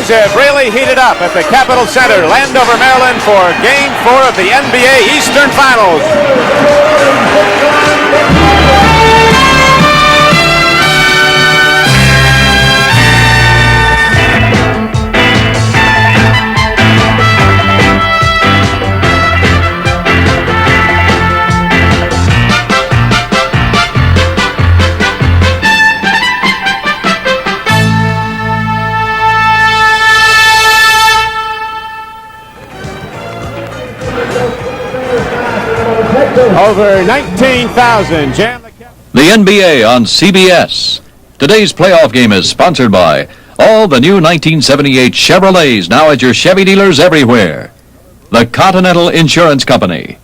Things have really heated up at the Capitol Center, Landover, Maryland, for Game 4 of the NBA Eastern Finals. Over 19,000 jam the NBA on CBS. Today's playoff game is sponsored by all the new 1978 Chevrolets, now at your Chevy dealers everywhere. The Continental Insurance Company.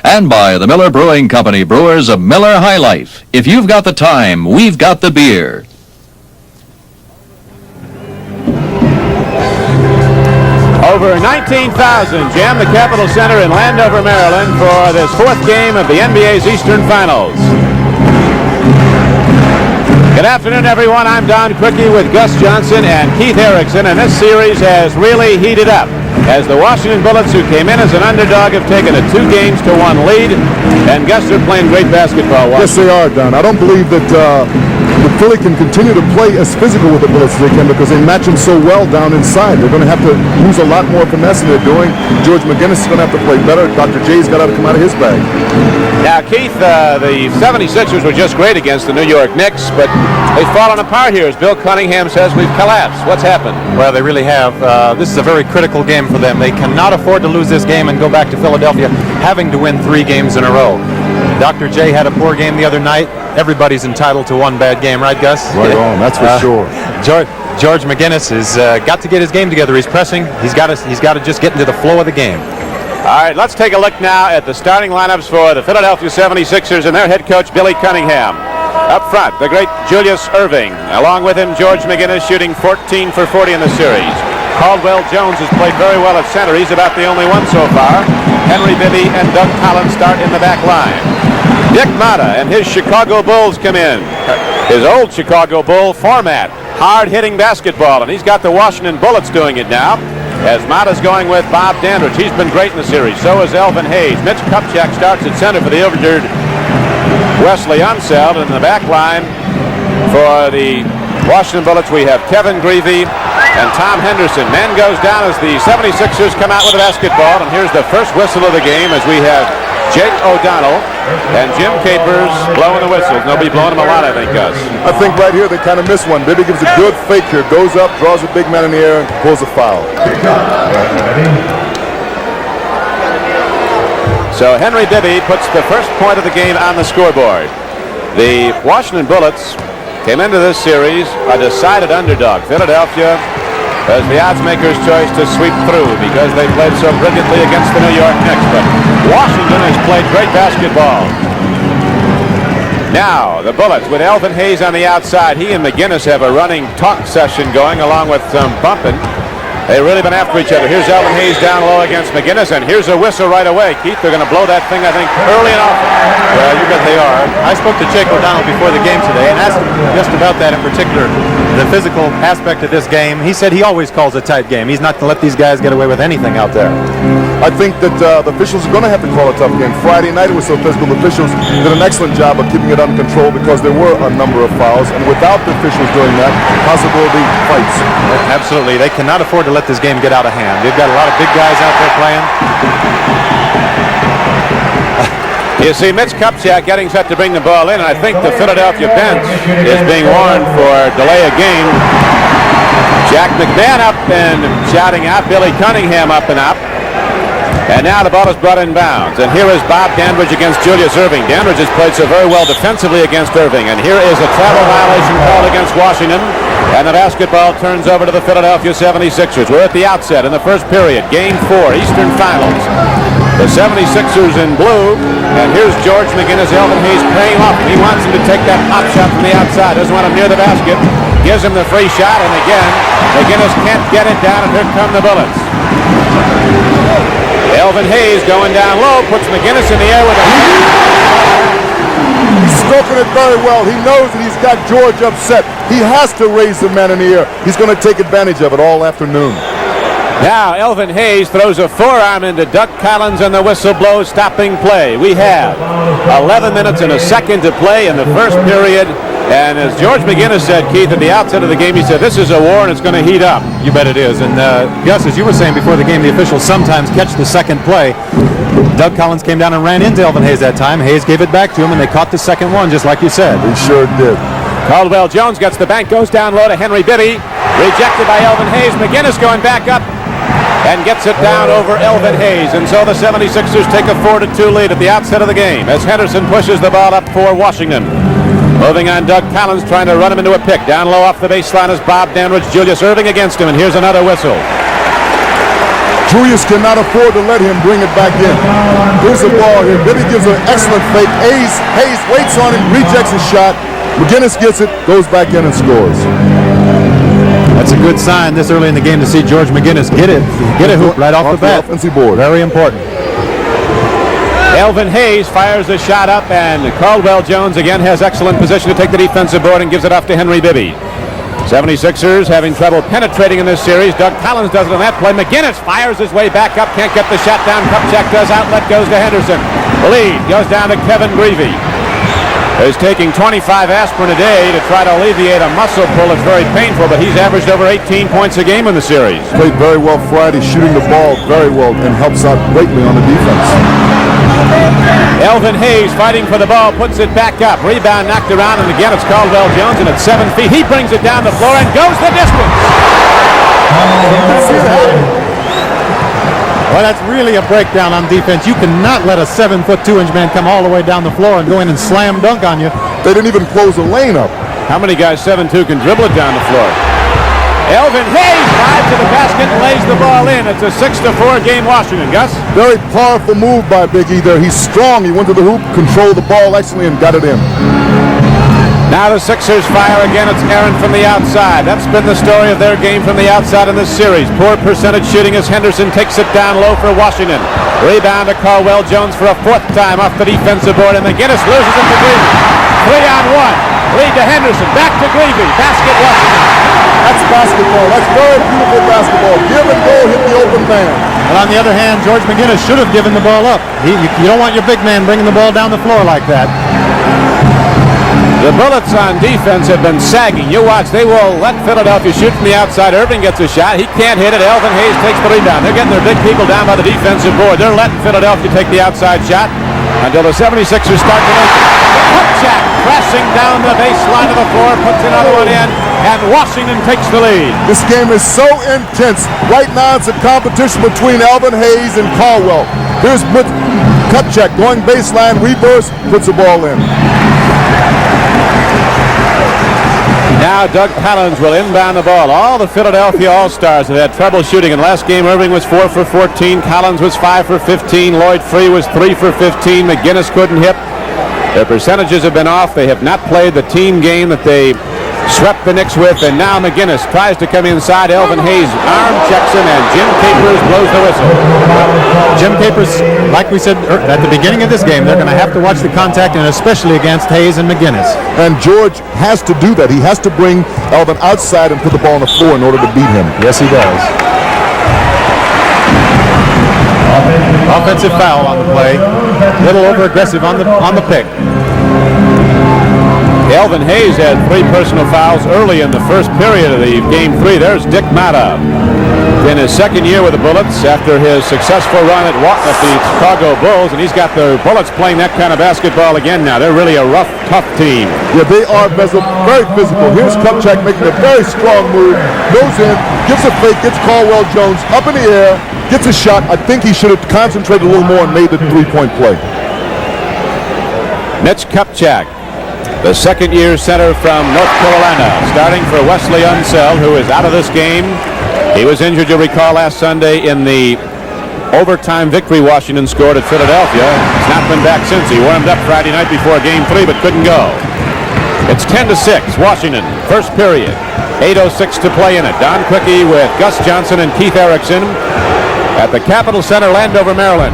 And by the Miller Brewing Company, brewers of Miller High Life. If you've got the time, we've got the beer. Over 19,000 jam the Capitol Center in Landover, Maryland for this fourth game of the NBA's Eastern Finals. Good afternoon, everyone. I'm Don Quickie with Gus Johnson and Keith Erickson, and this series has really heated up as the Washington Bullets, who came in as an underdog, have taken a 2-1 lead, and Gus, they're playing great basketball. Yes, they are, Don. I don't believe that Philly can continue to play as physical with the Bullets as they can because they match them so well down inside. They're going to have to use a lot more finesse than they're doing. George McGinnis is going to have to play better. Dr. J's got to come out of his bag. Now, Keith, the 76ers were just great against the New York Knicks, but they've fallen apart here. As Bill Cunningham says, we've collapsed. What's happened? Well, they really have. This is a very critical game for them. They cannot afford to lose this game and go back to Philadelphia having to win 3 games in a row. Dr. J had a poor game the other night. Everybody's entitled to one bad game, right, Gus? Right on, that's for sure. George McGinnis has got to get his game together. He's pressing. He's got to just get into the flow of the game. All right, let's take a look now at the starting lineups for the Philadelphia 76ers and their head coach, Billy Cunningham. Up front, the great Julius Erving. Along with him, George McGinnis shooting 14 for 40 in the series. Caldwell Jones has played very well at center. He's about the only one so far. Henry Bibby and Doug Collins start in the back line. Dick Motta and his Chicago Bulls come in. His old Chicago Bull format, hard-hitting basketball, and he's got the Washington Bullets doing it now. As Motta's going with Bob Dandridge. He's been great in the series. So is Elvin Hayes. Mitch Kupchak starts at center for the injured Wesley Unseld. In the back line for the Washington Bullets, we have Kevin Greavy and Tom Henderson. Man goes down as the 76ers come out with the basketball, and here's the first whistle of the game as we have Jake O'Donnell and Jim Capers blowing the whistles. Nobody blowing them a lot, I think, Gus. I think right here they kind of miss one. Bibby gives a good fake here, goes up, draws a big man in the air, and pulls a foul. So Henry Bibby puts the first point of the game on the scoreboard. The Washington Bullets came into this series a decided underdog. Philadelphia was the odds maker's choice to sweep through because they played so brilliantly against the New York Knicks. But Washington has played great basketball. Now, the Bullets with Elvin Hayes on the outside. He and McGinnis have a running talk session going along with some bumping. They've really been after each other. Here's Elvin Hayes down low against McGinnis, and here's a whistle right away. Keith, they're going to blow that thing, I think, early and often. Well, you bet they are. I spoke to Jake O'Donnell before the game today and asked him just about that in particular, the physical aspect of this game. He said he always calls a tight game. He's not going to let these guys get away with anything out there. I think that the officials are going to have to call a tough game. Friday night it was so physical. The officials did an excellent job of keeping it under control because there were a number of fouls, and without the officials doing that, possibility fights. Absolutely. They cannot afford to let this game get out of hand. They've got a lot of big guys out there playing. You see Mitch Kupchak getting set to bring the ball in, and I think the Philadelphia bench is being warned for delay of game. Jack McMahon up and shouting out, Billy Cunningham up and up. And now the ball is brought in bounds. And here is Bob Dandridge against Julius Erving. Dandridge has played so very well defensively against Erving. And here is a travel violation called against Washington. And the basketball turns over to the Philadelphia 76ers. We're at the outset in the first period. Game 4, Eastern Finals. The 76ers in blue. And here's George McGinnis, Elvin Hayes paying off. He wants him to take that pop shot from the outside. Doesn't want him near the basket. Gives him the free shot. And again, McGinnis can't get it down. And here come the Bullets. Elvin Hayes going down low, puts McGinnis in the air with a stroking it very well. He knows that he's got George upset. He has to raise the man in the air. He's going to take advantage of it all afternoon. Now Elvin Hayes throws a forearm into Doug Collins and the whistle blows, stopping play. We have 11 minutes and a second to play in the first period. And as George McGinnis said, Keith, at the outset of the game, he said, this is a war and it's going to heat up. You bet it is. And Gus, as you were saying before the game, the officials sometimes catch the second play. Doug Collins came down and ran into Elvin Hayes that time. Hayes gave it back to him, and they caught the second one, just like you said. He sure did. Caldwell Jones gets the bank, goes down low to Henry Bibby. Rejected by Elvin Hayes. McGinnis going back up and gets it down over Elvin Hayes. And so the 76ers take a 4-2 lead at the outset of the game as Henderson pushes the ball up for Washington. Moving on, Doug Collins trying to run him into a pick. Down low off the baseline is Bob Dandridge. Julius Erving against him, and here's another whistle. Julius cannot afford to let him bring it back in. Here's the ball here. Bibby gives an excellent fake. Hayes waits on him, rejects his shot. McGinnis gets it, goes back in and scores. That's a good sign this early in the game to see George McGinnis get a hoop right off the bat. Offensive board. Very important. Elvin Hayes fires the shot up, and Caldwell Jones again has excellent position to take the defensive board and gives it off to Henry Bibby. 76ers having trouble penetrating in this series. Doug Collins does it on that play. McGinnis fires his way back up, can't get the shot down. Kupchak does, outlet goes to Henderson. The lead goes down to Kevin Greavy, who's taking 25 aspirin a day to try to alleviate a muscle pull. It's very painful, but he's averaged over 18 points a game in the series. Played very well Friday, shooting the ball very well, and helps out greatly on the defense. Elvin Hayes fighting for the ball, puts it back up. Rebound knocked around, and again it's Caldwell Jones, and at 7 feet, he brings it down the floor and goes the distance. Well, that's really a breakdown on defense. You cannot let a 7-foot 2-inch man come all the way down the floor and go in and slam dunk on you. They didn't even close the lane up. How many guys 7'2" can dribble it down the floor? Elvin Hayes drives to the basket and lays the ball in. It's a 6-4 game, Washington. Gus? Very powerful move by Big E there. He's strong. He went to the hoop, controlled the ball excellently, and got it in. Now the Sixers fire again. It's Aaron from the outside. That's been the story of their game from the outside in this series. Poor percentage shooting as Henderson takes it down low for Washington. Rebound to Caldwell Jones for a fourth time off the defensive board, and McGinnis loses it to Greavy. 3-on-1. Lead to Henderson. Back to Greavy. Basket Washington. That's basketball. That's very beautiful basketball. Give and go, hit the open man. But on the other hand, George McGinnis should have given the ball up. You don't want your big man bringing the ball down the floor like that. The Bullets on defense have been sagging. You watch, they will let Philadelphia shoot from the outside. Irving gets a shot. He can't hit it. Elvin Hayes takes the rebound. They're getting their big people down by the defensive board. They're letting Philadelphia take the outside shot until the 76ers start to make it. Kupchak crashing down the baseline of the floor, puts another one in, and Washington takes the lead. This game is so intense. Right now it's a competition between Elvin Hayes and Caldwell. Here's Kupchak going baseline, reverse, puts the ball in. Now Doug Collins will inbound the ball. All the Philadelphia All-Stars have had trouble shooting. In last game, Irving was 4 for 14. Collins was 5 for 15. Lloyd Free was 3 for 15. McGinnis couldn't hit. Their percentages have been off. They have not played the team game that they swept the Knicks with. And now McGinnis tries to come inside. Elvin Hayes arm checks him, and Jim Capers blows the whistle. Jim Capers, like we said at the beginning of this game, they're going to have to watch the contact, and especially against Hayes and McGinnis. And George has to do that. He has to bring Elvin outside and put the ball on the floor in order to beat him. Yes, he does. Offensive foul on the play. A little over-aggressive on the pick. Elvin Hayes had 3 personal fouls early in the first period of the game 3. There's Dick Mata in his second year with the Bullets after his successful run at the Chicago Bulls, and he's got the Bullets playing that kind of basketball again now. They're really a rough, tough team. Yeah, they are very physical. Here's Kupchak making a very strong move, goes in, gives a fake, gets Caldwell Jones up in the air, gets a shot. I think he should have concentrated a little more and made the three-point play. Mitch Kupchak, the second-year center from North Carolina, starting for Wesley Unseld, who is out of this game. He was injured, you'll recall, last Sunday in the overtime victory Washington scored at Philadelphia. He's not been back since. He warmed up Friday night before Game 3, but couldn't go. It's 10-6, Washington, first period. 8:06 to play in it. Don Quickie with Gus Johnson and Keith Erickson at the Capitol Center, Landover, Maryland.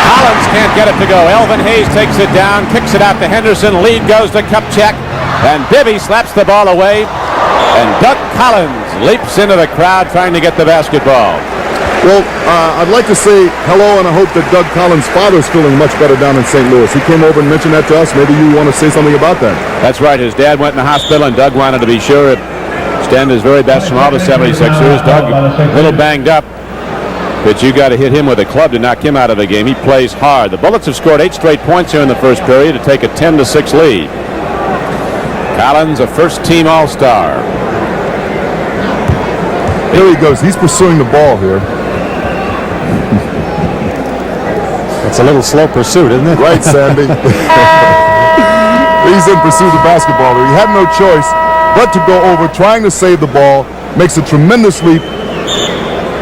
Collins can't get it to go. Elvin Hayes takes it down, kicks it out to Henderson. Lead goes to Kupchak, and Bibby slaps the ball away. And Doug Collins leaps into the crowd trying to get the basketball. Well, I'd like to say hello, and I hope that Doug Collins' father's feeling much better down in St. Louis. He came over and mentioned that to us. Maybe you want to say something about that. That's right. His dad went in the hospital, and Doug wanted to be sure to extend his very best from all the 76ers. Doug, a little banged up, but you got to hit him with a club to knock him out of the game. He plays hard. The Bullets have scored 8 straight points here in the first period to take a 10-6 lead. Collins, a first-team All-Star. Here he goes. He's pursuing the ball here. It's a little slow pursuit, isn't it? Right, Sandy. He's in pursuit of the basketball. He had no choice but to go over, trying to save the ball. Makes a tremendous leap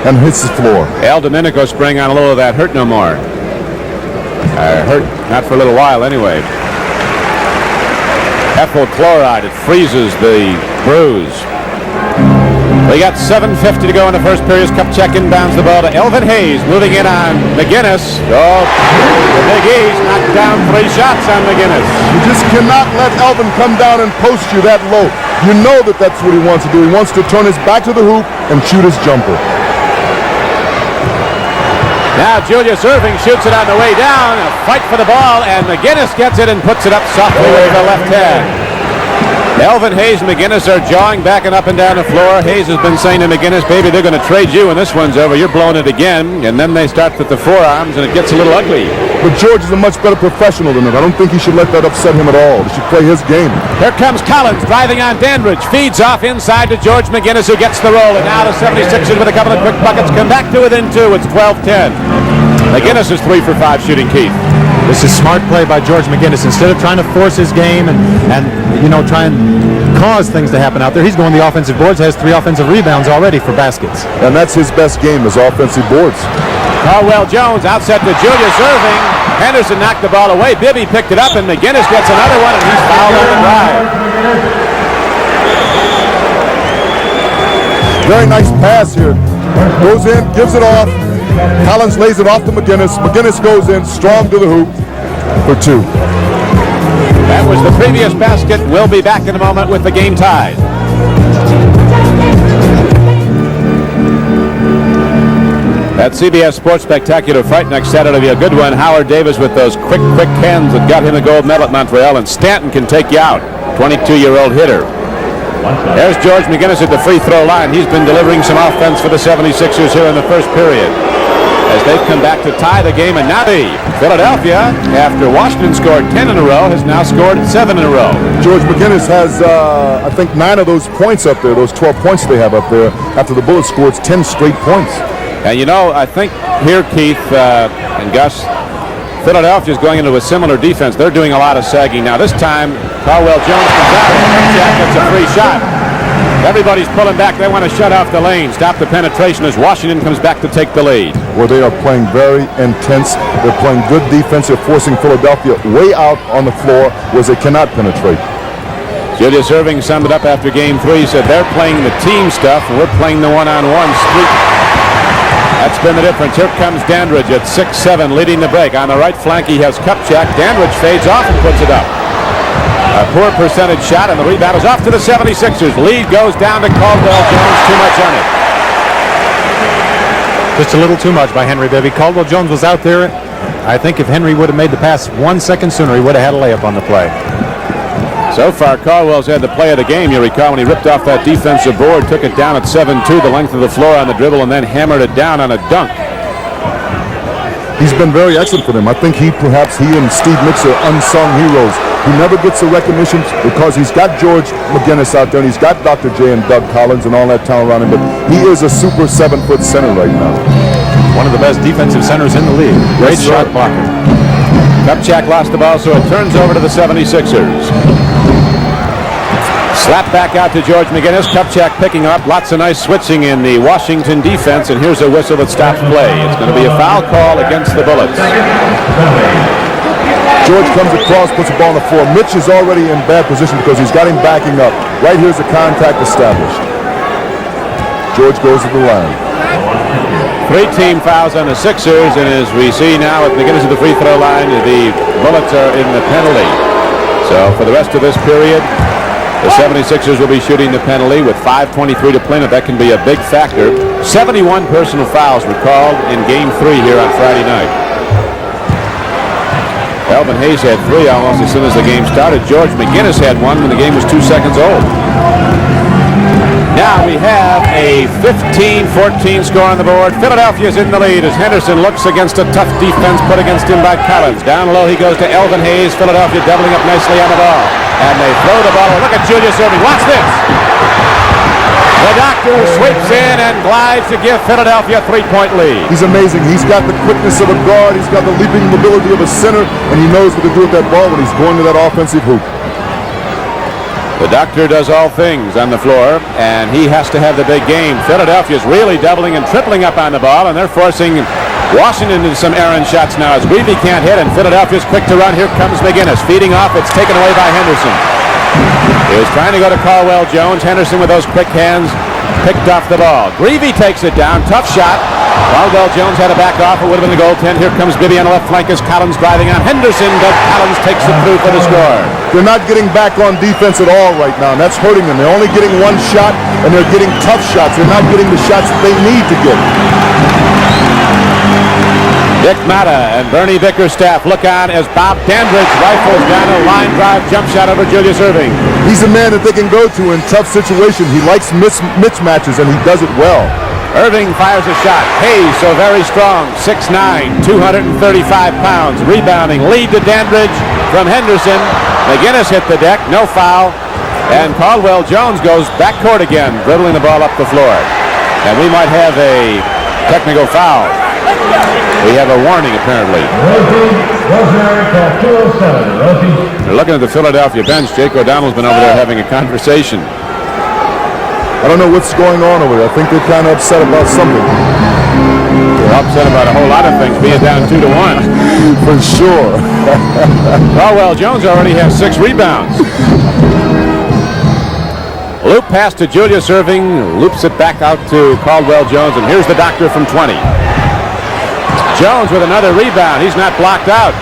and hits the floor. El Domenico sprang on a little of that hurt no more. Hurt, not for a little while anyway. Ethyl chloride, it freezes the bruise. We got 7:50 to go in the first period. Kupchak inbounds the ball to Elvin Hayes, moving in on McGinnis. Oh, the Big East knocked down 3 shots on McGinnis. You just cannot let Elvin come down and post you that low. You know that that's what he wants to do. He wants to turn his back to the hoop and shoot his jumper. Now Julius Erving shoots it on the way down. A fight for the ball, and McGinnis gets it and puts it up softly with the left hand. Elvin Hayes and McGinnis are jawing, backing up and down the floor. Hayes has been saying to McGinnis, baby, they're going to trade you when this one's over. You're blowing it again. And then they start with the forearms, and it gets a little ugly. But George is a much better professional than him. I don't think he should let that upset him at all. He should play his game. Here comes Collins driving on Dandridge. Feeds off inside to George McGinnis, who gets the roll. And now the 76ers with a couple of quick buckets come back to within 2. It's 12-10. McGinnis is 3 for 5 shooting, Keith. This is smart play by George McGinnis. Instead of trying to force his game and try and cause things to happen out there, he's going the offensive boards, has 3 offensive rebounds already for baskets. And that's his best game, is offensive boards. Caldwell Jones outset to Julius Erving. Henderson knocked the ball away. Bibby picked it up, and McGinnis gets another one, and he's fouled on the drive. Very nice pass here. Goes in, gives it off. Collins lays it off to McGinnis. McGinnis goes in, strong to the hoop for 2. That was the previous basket. We'll be back in a moment with the game tied. That CBS Sports Spectacular fight next Saturday will be a good one. Howard Davis with those quick hands that got him a gold medal at Montreal, and Stanton can take you out. 22-year-old hitter. There's George McGinnis at the free throw line. He's been delivering some offense for the 76ers here in the first period, as they've come back to tie the game. And now Philadelphia, after Washington scored 10 in a row, has now scored 7 in a row. George McGinnis has, I think, 9 of those points up there, those 12 points they have up there, after the Bullets scored 10 straight points. And I think here, Keith and Gus, Philadelphia's going into a similar defense. They're doing a lot of sagging now. This time, Caldwell Jones comes out, and Jack gets a free shot. Everybody's pulling back. They want to shut off the lane, stop the penetration as Washington comes back to take the lead. Well, they are playing very intense. They're playing good defense. They're forcing Philadelphia way out on the floor where they cannot penetrate. Julius Erving summed it up after Game 3. He said, they're playing the team stuff, and we're playing the one-on-one streak. That's been the difference. Here comes Dandridge at 6'7", leading the break. On the right flank, he has Kupchak. Dandridge fades off and puts it up. A poor percentage shot, and the rebound is off to the 76ers. Lead goes down to Caldwell Jones. Too much on it. Just a little too much by Henry Bibby. Caldwell Jones was out there. I think if Henry would have made the pass 1 second sooner, he would have had a layup on the play. So far, Caldwell's had the play of the game. You recall when he ripped off that defensive board, took it down at 7-2, the length of the floor on the dribble, and then hammered it down on a dunk. He's been very excellent for them. I think he and Steve Nicks are unsung heroes. He never gets the recognition because he's got George McGinnis out there, and he's got Dr. J and Doug Collins and all that talent around him, but he is a super 7-foot center right now. One of the best defensive centers in the league. Great shot blocker. Kupchak lost the ball, so it turns over to the 76ers. Slap back out to George McGinnis. Kupchak picking up. Lots of nice switching in the Washington defense, and here's a whistle that stops play. It's going to be a foul call against the Bullets. George comes across, puts the ball on the floor. Mitch is already in bad position because he's got him backing up. Right here's the contact established. George goes to the line. 3-team fouls on the Sixers, and as we see now at the beginning of the free throw line, the Bullets are in the penalty. So for the rest of this period, the 76ers will be shooting the penalty with 5:23 to play, and that can be a big factor. 71 personal fouls were called in Game 3 here on Friday night. Elvin Hayes had 3 almost as soon as the game started. George McGinnis had 1 when the game was 2 seconds old. Now we have a 15-14 score on the board. Philadelphia's in the lead as Henderson looks against a tough defense put against him by Collins. Down low he goes to Elvin Hayes. Philadelphia doubling up nicely on the ball. And they throw the ball. Look at Julius Erving. Watch this. The Doctor sweeps in and glides to give Philadelphia a 3-point lead. He's amazing. He's got the quickness of a guard. He's got the leaping mobility of a center. And he knows what to do with that ball when he's going to that offensive hoop. The Doctor does all things on the floor, and he has to have the big game. Philadelphia's really doubling and tripling up on the ball, and they're forcing Washington into some errant shots now as Greavy can't hit, and Philadelphia's quick to run. Here comes McGinnis. Feeding off. It's taken away by Henderson. He was trying to go to Caldwell Jones. Henderson with those quick hands picked off the ball. Greavy takes it down. Tough shot. Caldwell Jones had to back off. It would have been the goaltend. Here comes Bibby on the left flank as Collins driving on Henderson, but Collins takes it through for the score. They're not getting back on defense at all right now, and that's hurting them. They're only getting 1 shot, and they're getting tough shots. They're not getting the shots that they need to get. Dick Matta and Bernie Bickerstaff look on as Bob Dandridge rifles down a line drive jump shot over Julius Erving. He's a man that they can go to in tough situations. He likes mismatches, and he does it well. Erving fires a shot. Hayes, so very strong, 6'9", 235 pounds. Rebounding, lead to Dandridge from Henderson. McGinnis hit the deck, no foul. And Caldwell Jones goes backcourt again, dribbling the ball up the floor. And we might have a technical foul. We have a warning, apparently. They're looking at the Philadelphia bench. Jake O'Donnell's been over there having a conversation. I don't know what's going on over there. I think they're kind of upset about something. They're upset about a whole lot of things, being down 2-1. For sure. Caldwell Jones already has 6 rebounds. Loop pass to Julius Erving, loops it back out to Caldwell Jones, and here's the Doctor from 20. Jones with another rebound. He's not blocked out.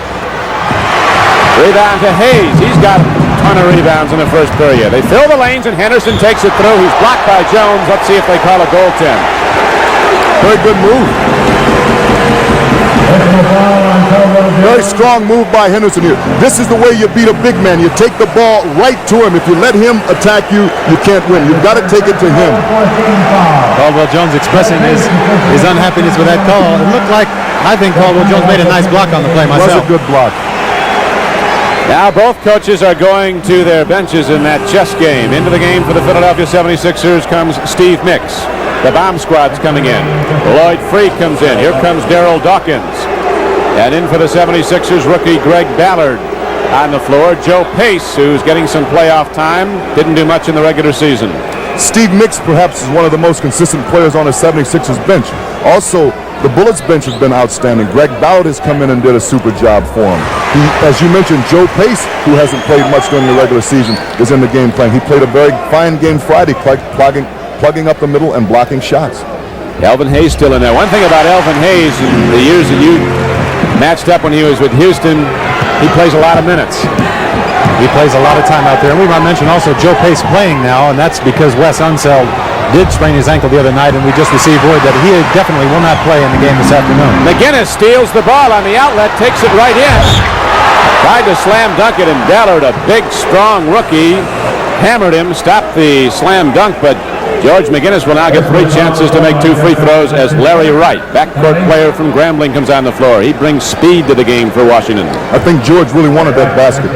Rebound to Hayes. He's got a ton of rebounds in the first period. They fill the lanes, and Henderson takes it through. He's blocked by Jones. Let's see if they call a goaltend. Very good move. Very strong move by Henderson here. This is the way you beat a big man. You take the ball right to him. If you let him attack you, you can't win. You've got to take it to him. Caldwell Jones expressing his unhappiness with that call. It looked like, I think Caldwell Jones made a nice block on the play myself. It was a good block. Now both coaches are going to their benches in that chess game. Into the game for the Philadelphia 76ers comes Steve Mix. The bomb squad's coming in. Lloyd Freak comes in. Here comes Darryl Dawkins. And in for the 76ers, rookie Greg Ballard on the floor. Joe Pace, who's getting some playoff time, didn't do much in the regular season. Steve Mix perhaps is one of the most consistent players on the 76ers bench. Also, the Bullets bench has been outstanding. Greg Ballard has come in and did a super job for him. As you mentioned, Joe Pace, who hasn't played much during the regular season, is in the game playing. He played a very fine game Friday, plugging up the middle and blocking shots. Elvin Hayes still in there. One thing about Elvin Hayes, in the years that you matched up when he was with Houston, he plays a lot of minutes. He plays a lot of time out there. And we might mention also Joe Pace playing now, and that's because Wes Unseld did sprain his ankle the other night, and we just received word that he definitely will not play in the game this afternoon. McGinnis steals the ball on the outlet, takes it right in. Tried to slam dunk it, and Ballard, a big, strong rookie, hammered him, stopped the slam dunk, but George McGinnis will now get 3 chances to make 2 free throws as Larry Wright, backcourt player from Grambling, comes on the floor. He brings speed to the game for Washington. I think George really wanted that basket.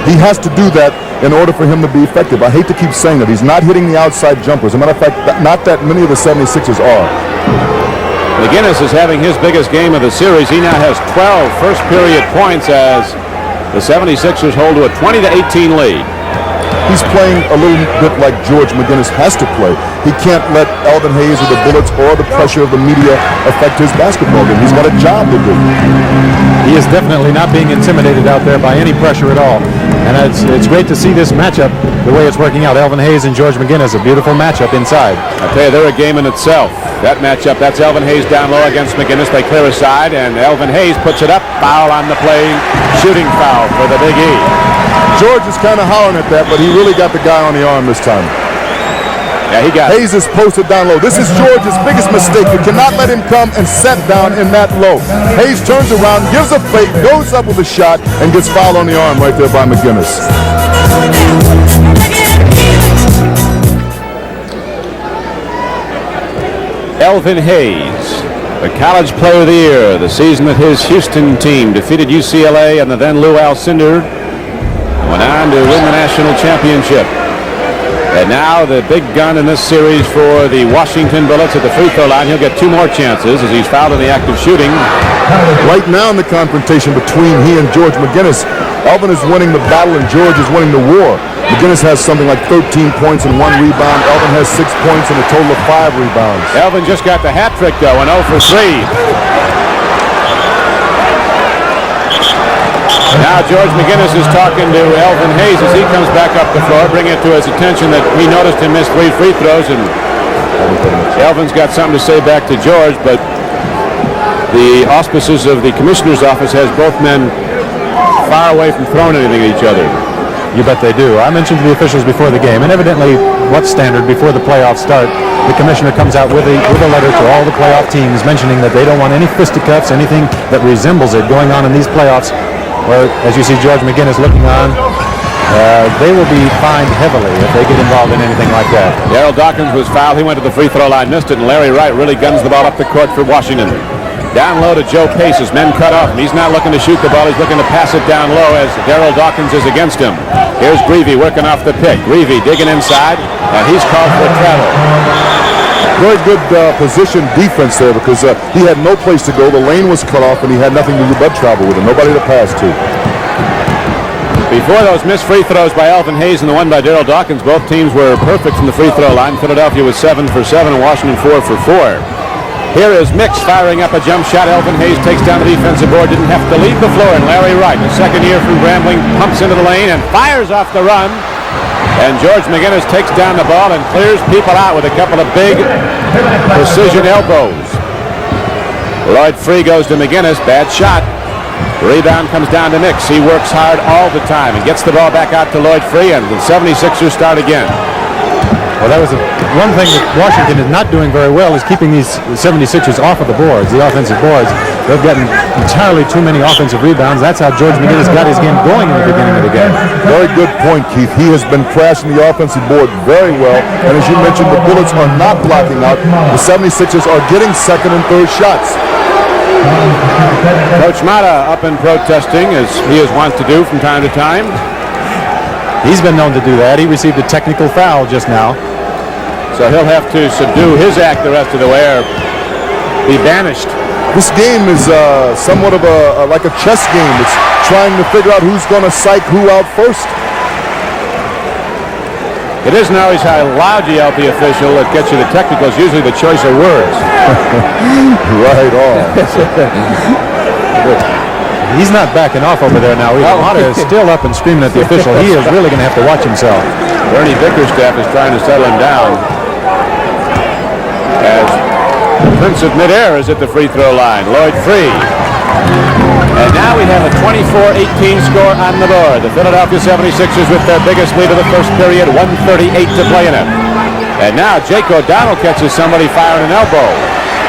He has to do that in order for him to be effective. I hate to keep saying that. He's not hitting the outside jumpers. As a matter of fact, not that many of the 76ers are. McGinnis is having his biggest game of the series. He now has 12 first-period points as the 76ers hold to a 20-18 lead. he's playing a little bit like George McGinnis has to play. He can't let Elvin Hayes or the Bullets or the pressure of the media affect his basketball game. He's got a job to do. He is definitely not being intimidated out there by any pressure at all. And it's great to see this matchup the way it's working out. Elvin Hayes and George McGinnis, a beautiful matchup inside. I tell you, they're a game in itself. That matchup, that's Elvin Hayes down low against McGinnis. They clear aside, and Elvin Hayes puts it up. Foul on the play. Shooting foul for the Big E. George is kind of hollering at that, but he really got the guy on the arm this time. Yeah, he got it. Hayes is posted down low. This is George's biggest mistake. You cannot let him come and set down in that low. Hayes turns around, gives a fake, goes up with a shot, and gets fouled on the arm right there by McGinnis. Elvin Hayes, the College Player of the Year, the season that his Houston team defeated UCLA and the then Lou Alcindor went on to win the national championship. And now the big gun in this series for the Washington Bullets at the free throw line. He'll get 2 more chances as he's fouled in the act of shooting. Right now in the confrontation between he and George McGinnis, Elvin is winning the battle and George is winning the war. McGinnis has something like 13 points and 1 rebound. Elvin has 6 points and a total of 5 rebounds. Elvin just got the hat trick though, and 0 for 3. Now George McGinnis is talking to Elvin Hayes as he comes back up the floor, bringing it to his attention that he noticed him miss 3 free throws, and Elvin's got something to say back to George, but the auspices of the commissioner's office has both men far away from throwing anything at each other. You bet they do. I mentioned to the officials before the game, and evidently what's standard before the playoffs start, the commissioner comes out with a letter to all the playoff teams mentioning that they don't want any fisticuffs, anything that resembles it going on in these playoffs. Where, as you see George McGinnis looking on, they will be fined heavily if they get involved in anything like that. Daryl Dawkins was fouled. He went to the free throw line, missed it, and Larry Wright really guns the ball up the court for Washington. Down low to Joe Pace. His men cut off him. He's not looking to shoot the ball. He's looking to pass it down low as Daryl Dawkins is against him. Here's Greavy working off the pick. Greavy digging inside, and he's called for a travel. Very good position defense there because he had no place to go. The lane was cut off and he had nothing to do but travel with him. Nobody to pass to. Before those missed free throws by Elvin Hayes and the one by Daryl Dawkins, both teams were perfect from the free throw line. Philadelphia was 7 for 7 and Washington 4 for 4. Here is Mix firing up a jump shot. Elvin Hayes takes down the defensive board. Didn't have to leave the floor. And Larry Wright, the second year from Grambling, pumps into the lane and fires off the run. And George McGinnis takes down the ball and clears people out with a couple of big precision elbows. Lloyd Free goes to McGinnis. Bad shot. Rebound comes down to Mix. He works hard all the time and gets the ball back out to Lloyd Free, and the 76ers start again. Well, that was one thing that Washington is not doing very well is keeping these 76ers off of the boards, the offensive boards. They've gotten entirely too many offensive rebounds. That's how George McGinnis got his game going in the beginning of the game. Very good point, Keith. He has been crashing the offensive board very well. And as you mentioned, the Bullets are not blocking out. The 76ers are getting second and third shots. Coach Mata up and protesting, as he is wont to do from time to time. He's been known to do that. He received a technical foul just now. So he'll have to subdue his act the rest of the way or be banished. This game is somewhat of like a chess game. It's trying to figure out who's going to psych who out first. It isn't always how loud you yell at the official that gets you the technicals, usually the choice of words. Right on. He's not backing off over there now. Mata is still up and screaming at the official. He is really going to have to watch himself. Bernie Bickerstaff is trying to settle him down as Prince of Midair is at the free throw line. Lloyd Free. And now we have a 24-18 score on the board. The Philadelphia 76ers with their biggest lead of the first period, 1:38 to play in it. And now Jake O'Donnell catches somebody firing an elbow.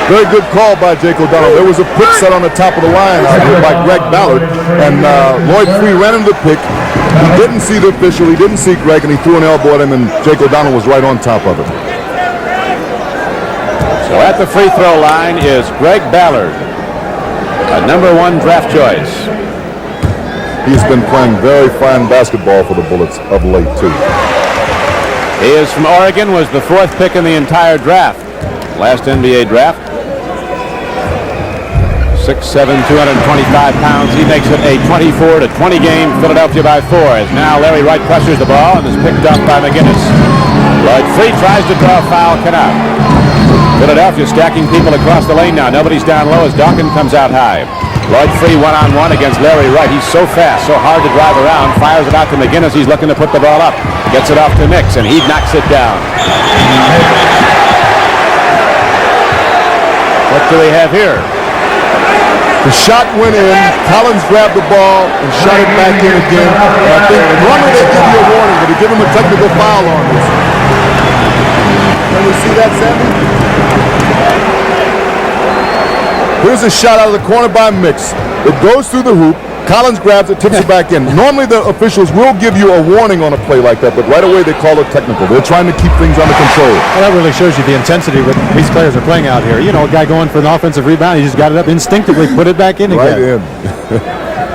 Very good call by Jake O'Donnell. There was a pick set on the top of the line out here by Greg Ballard, and Lloyd Free ran into the pick. He didn't see the official, he didn't see Greg, and he threw an elbow at him, and Jake O'Donnell was right on top of it. So at the free throw line is Greg Ballard, a #1 draft choice. He's been playing very fine basketball for the Bullets of late, too. He is from Oregon, was the 4th pick in the entire draft, last NBA draft. 6'7", 225 pounds. He makes it a 24-20 game. Philadelphia by 4. As now Larry Wright pressures the ball and is picked up by McGinnis. Lloyd Free tries to draw a foul, cannot. Philadelphia stacking people across the lane now. Nobody's down low as Dawkins comes out high. Lloyd Free one-on-one against Larry Wright. He's so fast, so hard to drive around. Fires it out to McGinnis. He's looking to put the ball up. Gets it off to Nix, and he knocks it down. What do we have here? The shot went in. Collins grabbed the ball and shot it back in again. And I think normally they give you a warning, but they give him a technical foul on this. Can we see that, Sandy? Here's a shot out of the corner by Mix. It goes through the hoop. Collins grabs it, tips it back in. Normally the officials will give you a warning on a play like that, but right away they call it technical. They're trying to keep things under control. Well, that really shows you the intensity that these players are playing out here. You know, a guy going for an offensive rebound, he just got it up instinctively, put it back in Right again.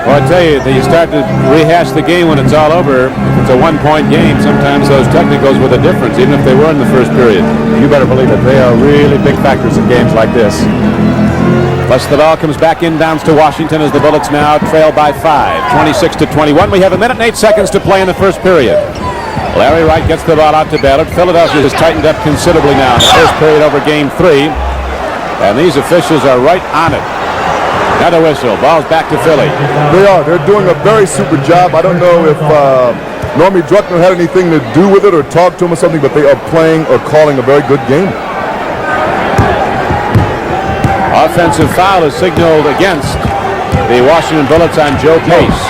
Well, I tell you, you start to rehash the game when it's all over. If it's a one-point game, sometimes those technicals were the difference, even if they were in the first period. You better believe it. They are really big factors in games like this. Plus the ball comes back inbounds to Washington as the Bullets now trail by 5, 26-21. We have a minute and 8 seconds to play in the first period. Larry Wright gets the ball out to Ballard. Philadelphia has tightened up considerably now in the first period over game 3. And these officials are right on it. Another whistle. Ball's back to Philly. They are. They're doing a very super job. I don't know if Normie Druckner had anything to do with it or talked to him or something, but they are playing or calling a very good game. Offensive foul is signaled against the Washington Bullets on Joe Pace.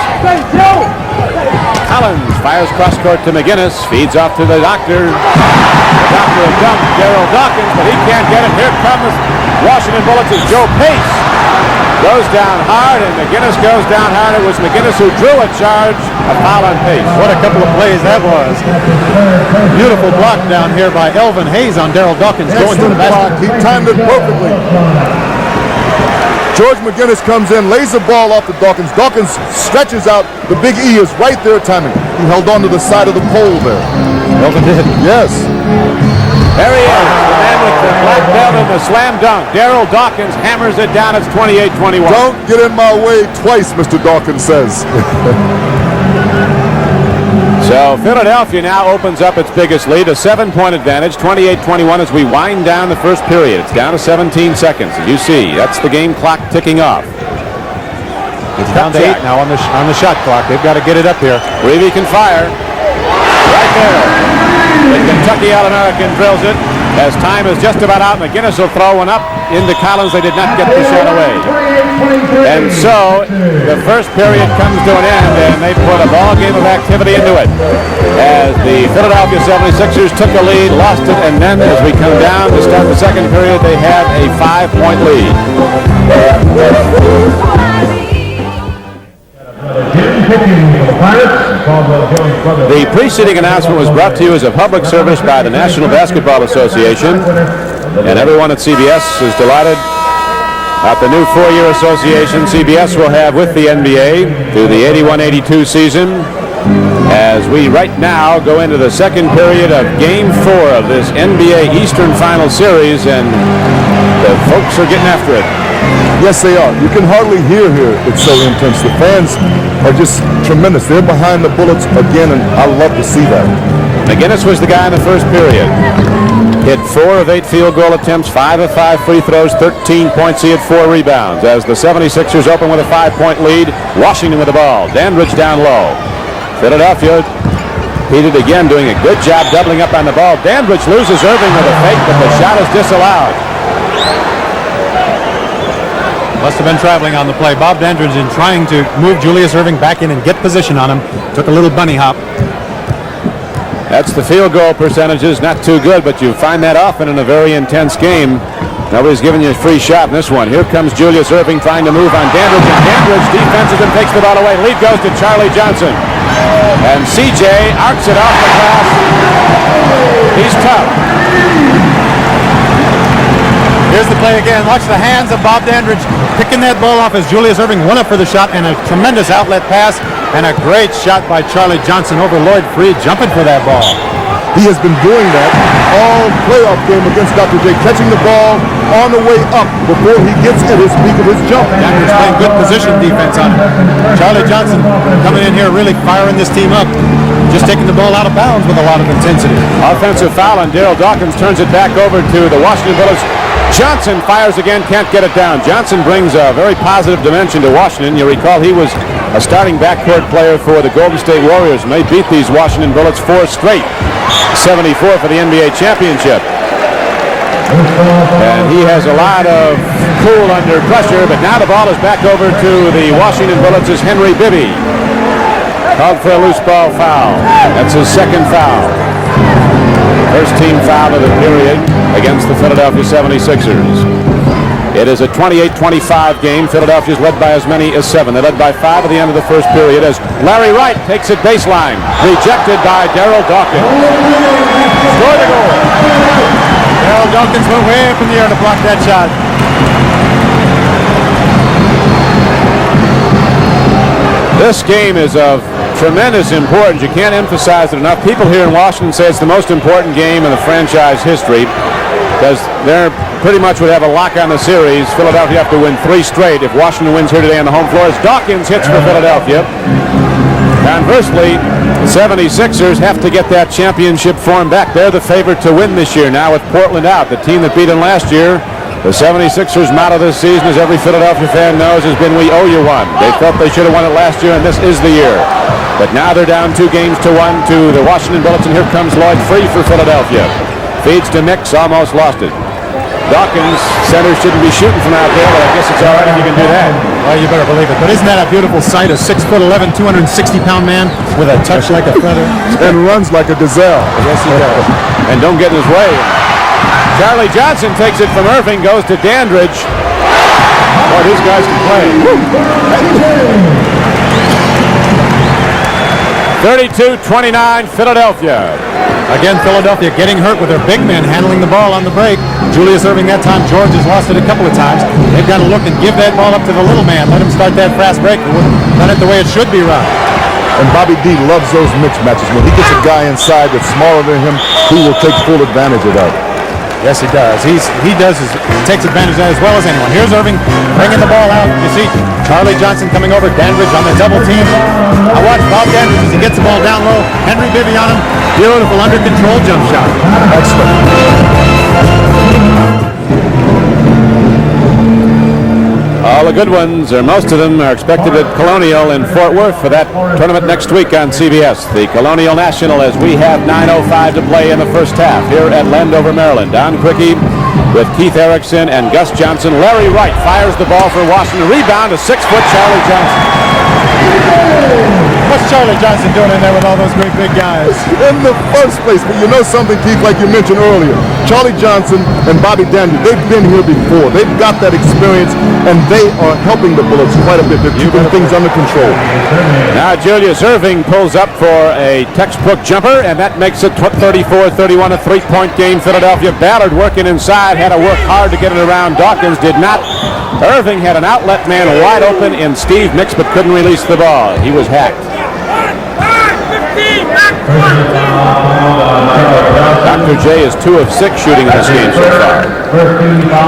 Collins fires cross court to McGinnis, feeds off to the doctor. The doctor of dunk, Daryl Dawkins, but he can't get it. Here comes Washington Bullets as Joe Pace goes down hard, and McGinnis goes down hard. It was McGinnis who drew a charge. A foul on Pace. What a couple of plays that was. Beautiful block down here by Elvin Hayes on Daryl Dawkins going to the basket. He timed it perfectly. George McGinnis comes in, lays the ball off to Dawkins. Dawkins stretches out. The big E is right there timing. He held on to the side of the pole there. Elvin did. Yes. There he is, the man with the black belt and the slam dunk. Daryl Dawkins hammers it down. It's 28-21. Don't get in my way twice, Mr. Dawkins says. So Philadelphia now opens up its biggest lead, a 7-point advantage, 28-21 as we wind down the first period. It's down to 17 seconds. As you see, that's the game clock ticking off. It's down to 8 now on the shot clock. They've got to get it up here. Reavie can fire. Right there. The Kentucky All-American drills it. As time is just about out, McGinnis will throw one up into Collins. They did not get the shot away. And so the first period comes to an end, and they put a ball game of activity into it. As the Philadelphia 76ers took a lead, lost it, and then as we come down to start the second period, they had a 5-point lead. The preceding announcement was brought to you as a public service by the National Basketball Association, and everyone at CBS is delighted at the new 4-year association CBS will have with the NBA through the 81-82 season, as we right now go into the second period of Game 4 of this NBA Eastern Final Series, and the folks are getting after it. Yes, they are. You can hardly hear here. It's so intense. The fans are just tremendous. They're behind the Bullets again, and I love to see that. McGinnis was the guy in the first period. Hit 4 of 8 field goal attempts, 5 of 5 free throws, 13 points. He had 4 rebounds. As the 76ers open with a 5-point lead, Washington with the ball. Dandridge down low. Philadelphia repeated again, doing a good job doubling up on the ball. Dandridge loses Irving with a fake, but the shot is disallowed. Must have been traveling on the play. Bob Dandridge in trying to move Julius Irving back in and get position on him. Took a little bunny hop. That's the field goal percentages. Not too good, but you find that often in a very intense game. Nobody's giving you a free shot in this one. Here comes Julius Irving trying to move on Dandridge, and Dandridge defenses and takes the ball away. Lead goes to Charlie Johnson. And CJ arcs it off the glass. He's tough. Here's the play again. Watch the hands of Bob Dandridge picking that ball off as Julius Irving went up for the shot, and a tremendous outlet pass and a great shot by Charlie Johnson over Lloyd Free, jumping for that ball. He has been doing that all playoff game against Dr. J, catching the ball on the way up before he gets at his peak of his jump. Doctor's playing good position defense on him. Charlie Johnson coming in here really firing this team up. Just taking the ball out of bounds with a lot of intensity. Offensive foul, and Daryl Dawkins turns it back over to the Washington Bullets. Johnson fires again, can't get it down. Johnson brings a very positive dimension to Washington. You recall he was a starting backcourt player for the Golden State Warriors, and they beat these Washington Bullets 4 straight. 74 for the NBA championship. And he has a lot of cool under pressure, but now the ball is back over to the Washington Bullets as Henry Bibby. Called for a loose ball foul. That's his second foul. First team foul of the period against the Philadelphia 76ers. It is a 28-25 game. Philadelphia's led by as many as 7. They led by 5 at the end of the first period as Larry Wright takes it baseline. Rejected by Daryl Dawkins. Score the goal. Daryl Dawkins went way up in the air to block that shot. This game is of tremendous importance. You can't emphasize it enough. People here in Washington say it's the most important game in the franchise history because they're pretty much would have a lock on the series. Philadelphia have to win 3 straight if Washington wins here today on the home floor. As Dawkins hits for Philadelphia. Conversely, the 76ers have to get that championship form back. They're the favorite to win this year now with Portland out. The team that beat them last year. The 76ers motto this season, as every Philadelphia fan knows, has been, "We owe you one." They felt they should have won it last year, and this is the year. But now they're down 2 games to 1 to the Washington Bullets, and here comes Lloyd free for Philadelphia. Feeds to Mix, almost lost it. Dawkins, center shouldn't be shooting from out there, but I guess it's all right if you can do that. Well, you better believe it. But isn't that a beautiful sight? A 6'11", 260-pound man with a touch like a feather. And runs like a gazelle. Yes, he does. And don't get in his way. Charlie Johnson takes it from Irving, goes to Dandridge. Boy, these guys can play. 32-29, Philadelphia. Again, Philadelphia getting hurt with their big men handling the ball on the break. Julius Irving that time. George has lost it a couple of times. They've got to look and give that ball up to the little man. Let him start that fast break. Run it the way it should be run. And Bobby D loves those mixed matches. When he gets a guy inside that's smaller than him, he will take full advantage of that. Yes, he does. He takes advantage of that as well as anyone. Here's Irving bringing the ball out. You see Charlie Johnson coming over. Dandridge on the double team. I watch Bob Dandridge as he gets the ball down low. Henry Bibby on him. Beautiful under control jump shot. Excellent. All the good ones, or most of them, are expected at Colonial in Fort Worth for that tournament next week on CBS. The Colonial National, as we have 9:05 to play in the first half here at Landover, Maryland. Don Quickie with Keith Erickson and Gus Johnson. Larry Wright fires the ball for Washington. Rebound to 6-foot Charlie Johnson. What's Charlie Johnson doing in there with all those great big guys? In the first place, but you know something, Keith, like you mentioned earlier, Charlie Johnson and Bobby Dandridge, they've been here before. They've got that experience, and they are helping the Bullets quite a bit. They're keeping things under control. Now Julius Irving pulls up for a textbook jumper, and that makes it 34-31, a 3-point game. Philadelphia Ballard working inside, had to work hard to get it around. Dawkins did not. Irving had an outlet man wide open in Steve Mix, but couldn't release the ball. He was hacked. Dr. J is 2 of 6 shooting in this game so far.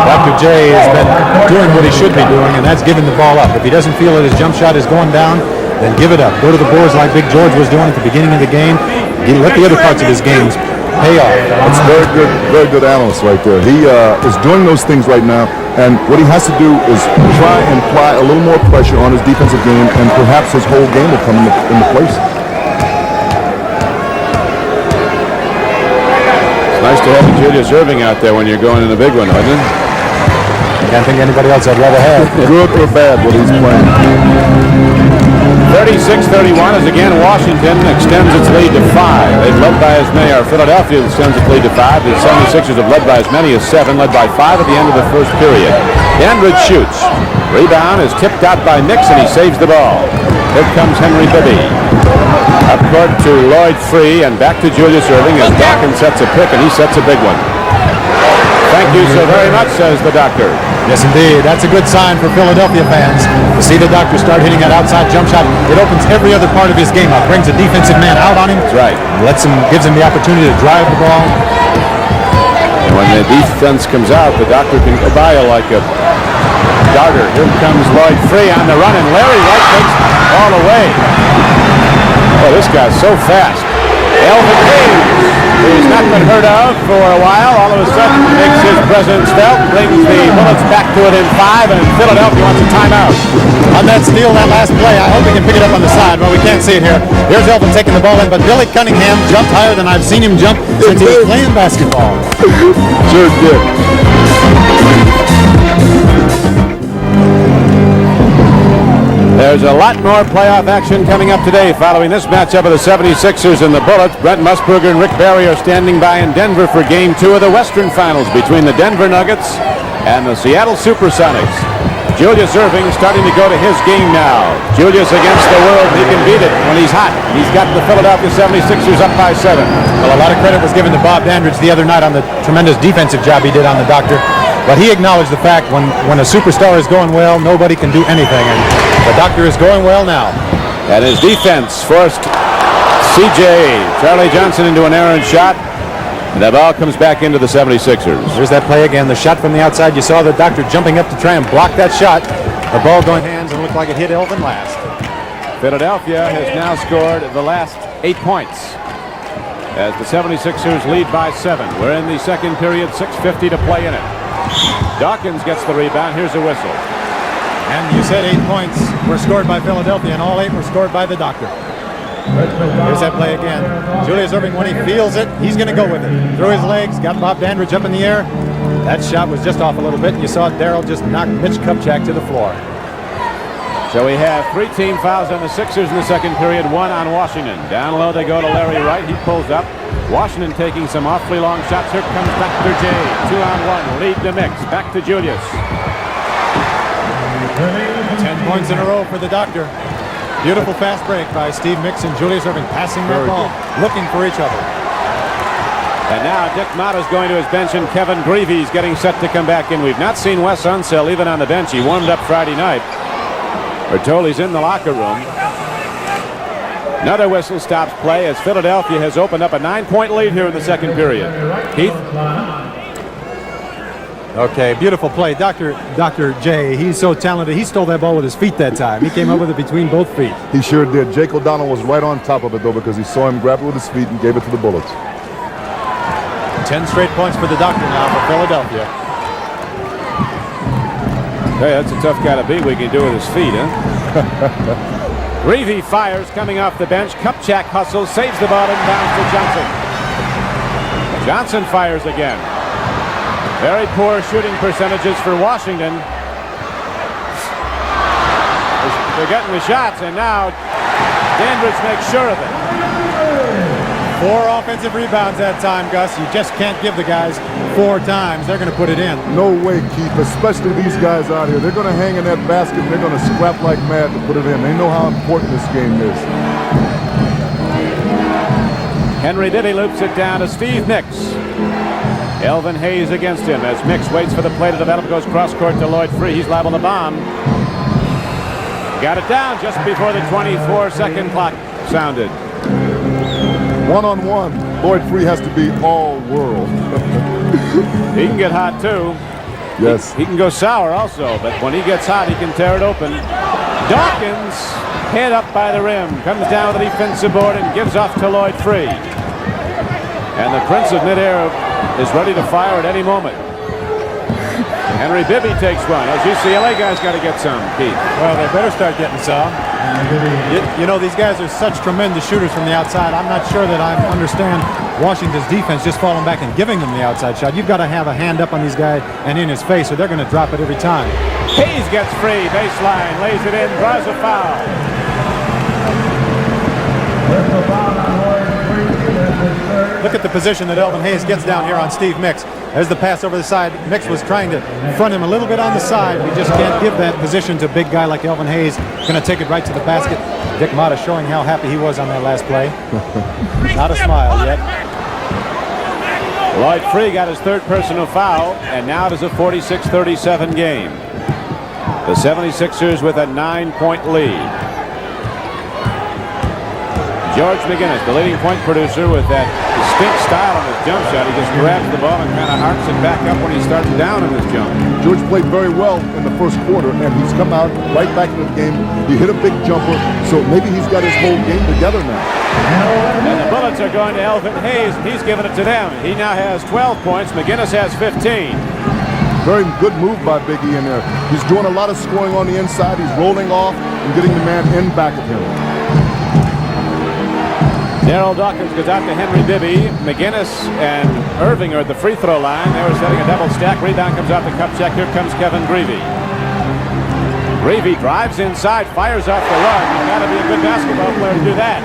Dr. J has been doing what he should be doing, and that's giving the ball up. If he doesn't feel that his jump shot is going down, then give it up. Go to the boards like Big George was doing at the beginning of the game. Let the other parts of his games pay off. That's very good analyst right there. He is doing those things right now, and what he has to do is try and apply a little more pressure on his defensive game, and perhaps his whole game will come into place. Nice to have Julius Irving out there when you're going in the big one, wasn't it? I can't think anybody else I'd rather have. Good or bad what he's playing. 36-31 as again Washington extends its lead to 5. They've led by as many, or Philadelphia extends its lead to 5. The 76ers have led by as many as 7, led by 5 at the end of the first period. Dandridge shoots. Rebound is tipped out by Mix, and he saves the ball. Here comes Henry Bibby. Up court to Lloyd Free, and back to Julius Irving as Dawkins sets a pick, and he sets a big one. Thank you so very much, says the doctor. Yes, indeed. That's a good sign for Philadelphia fans. To see the doctor start hitting that outside jump shot, it opens every other part of his game up. Brings a defensive man out on him. That's right. Gives him the opportunity to drive the ball. And when the defense comes out, the doctor can go by like a darter. Here comes Lloyd Free on the run, and Larry Wright takes all away. Oh, this guy's so fast. Elvin Hayes, who's not been heard of for a while, all of a sudden makes his presence felt, brings the Bullets back to within 5, and Philadelphia wants a timeout. On that steal, that last play, I hope we can pick it up on the side. Well, we can't see it here. Here's Elvin taking the ball in, but Billy Cunningham jumped higher than I've seen him jump since he was playing basketball. Sure did. There's a lot more playoff action coming up today following this matchup of the 76ers and the Bullets. Brent Musburger and Rick Barry are standing by in Denver for Game 2 of the Western Finals between the Denver Nuggets and the Seattle Supersonics. Julius Erving starting to go to his game now. Julius against the world. He can beat it when he's hot. He's got the Philadelphia 76ers up by 7. Well, a lot of credit was given to Bob Dandridge the other night on the tremendous defensive job he did on the doctor. But he acknowledged the fact when a superstar is going well, nobody can do anything. And the doctor is going well now. And his defense forced C.J. Charlie Johnson into an errant shot. And the ball comes back into the 76ers. Here's that play again. The shot from the outside. You saw the doctor jumping up to try and block that shot. The ball going hands and looked like it hit Elvin last. Philadelphia has now scored the last 8 points as the 76ers lead by 7. We're in the second period, 6:50 to play in it. Dawkins gets the rebound. Here's a whistle. And you said 8 points were scored by Philadelphia, and all 8 were scored by the doctor. Here's that play again. Julius Erving, when he feels it, he's going to go with it. Through his legs, got Bob Dandridge up in the air. That shot was just off a little bit, and you saw Darryl just knock Mitch Kupchak to the floor. So we have 3 team fouls on the Sixers in the second period, 1 on Washington. Down low they go to Larry Wright. He pulls up. Washington taking some awfully long shots. Here comes Dr. J. 2-on-1. Lead to Mix. Back to Julius. 10 points in a row for the doctor. Beautiful fast break by Steve Mix and Julius Erving, passing their ball, looking for each other. And now Dick Motta's going to his bench, and Kevin Greavy's getting set to come back in. We've not seen Wes Unseld even on the bench. He warmed up Friday night. Bertoli's in the locker room. Another whistle stops play as Philadelphia has opened up a 9-point lead here in the second period. Keith? Okay, beautiful play. Dr. J, he's so talented. He stole that ball with his feet that time. He came up with it between both feet. He sure did. Jake O'Donnell was right on top of it, though, because he saw him grab it with his feet and gave it to the Bullets. 10 straight points for the doctor now for Philadelphia. Hey, that's a tough guy to beat. We can do with his feet, huh? Greavy fires coming off the bench. Kupchak hustles, saves the ball, and bounce to Johnson. Johnson fires again. Very poor shooting percentages for Washington. They're getting the shots, and now Dandridge makes sure of it. 4 offensive rebounds that time, Gus. You just can't give the guys 4 times. They're going to put it in. No way, Keith, especially these guys out here. They're going to hang in that basket, and they're going to scrap like mad to put it in. They know how important this game is. Henry Bibby loops it down to Steve Mix. Elvin Hayes against him as Mix waits for the play to develop, goes cross-court to Lloyd Free. He's liable to bomb. Got it down just before the 24-second clock sounded. One-on-one, Lloyd Free has to be all-world. He can get hot, too. Yes. He can go sour also, but when he gets hot, he can tear it open. Dawkins, head up by the rim, comes down with the defensive board and gives off to Lloyd Free. And the Prince of Midair is ready to fire at any moment. Henry Bibby takes one. Those UCLA guys got to get some, Keith. Well, they better start getting some. You know, these guys are such tremendous shooters from the outside. I'm not sure that I understand Washington's defense just falling back and giving them the outside shot. You've got to have a hand up on these guys and in his face, or they're going to drop it every time. Hayes gets free, baseline, lays it in, draws a foul. Look at the position that Elvin Hayes gets down here on Steve Mix. There's the pass over the side. Mix was trying to front him a little bit on the side. We just can't give that position to a big guy like Elvin Hayes. Going to take it right to the basket. Dick Motta showing how happy he was on that last play. Not a smile yet. Lloyd Free got his third personal foul, and now it is a 46-37 game. The 76ers with a 9-point lead. George McGinnis, the leading point producer, with that distinct style on his jump shot. He just grabs the ball and kind of arcs it back up when he starts down in his jump. George played very well in the first quarter, and he's come out right back into the game. He hit a big jumper, so maybe he's got his whole game together now. And the Bullets are going to Elvin Hayes. He's giving it to them. He now has 12 points. McGinnis has 15. Very good move by Big E in there. He's doing a lot of scoring on the inside. He's rolling off and getting the man in back of him. Darryl Dawkins goes out to Henry Bibby. McGinnis and Irving are at the free throw line. They were setting a double stack. Rebound comes out the cup check. Here comes Kevin Greavy. Greavy drives inside, fires off the run. You've got to be a good basketball player to do that.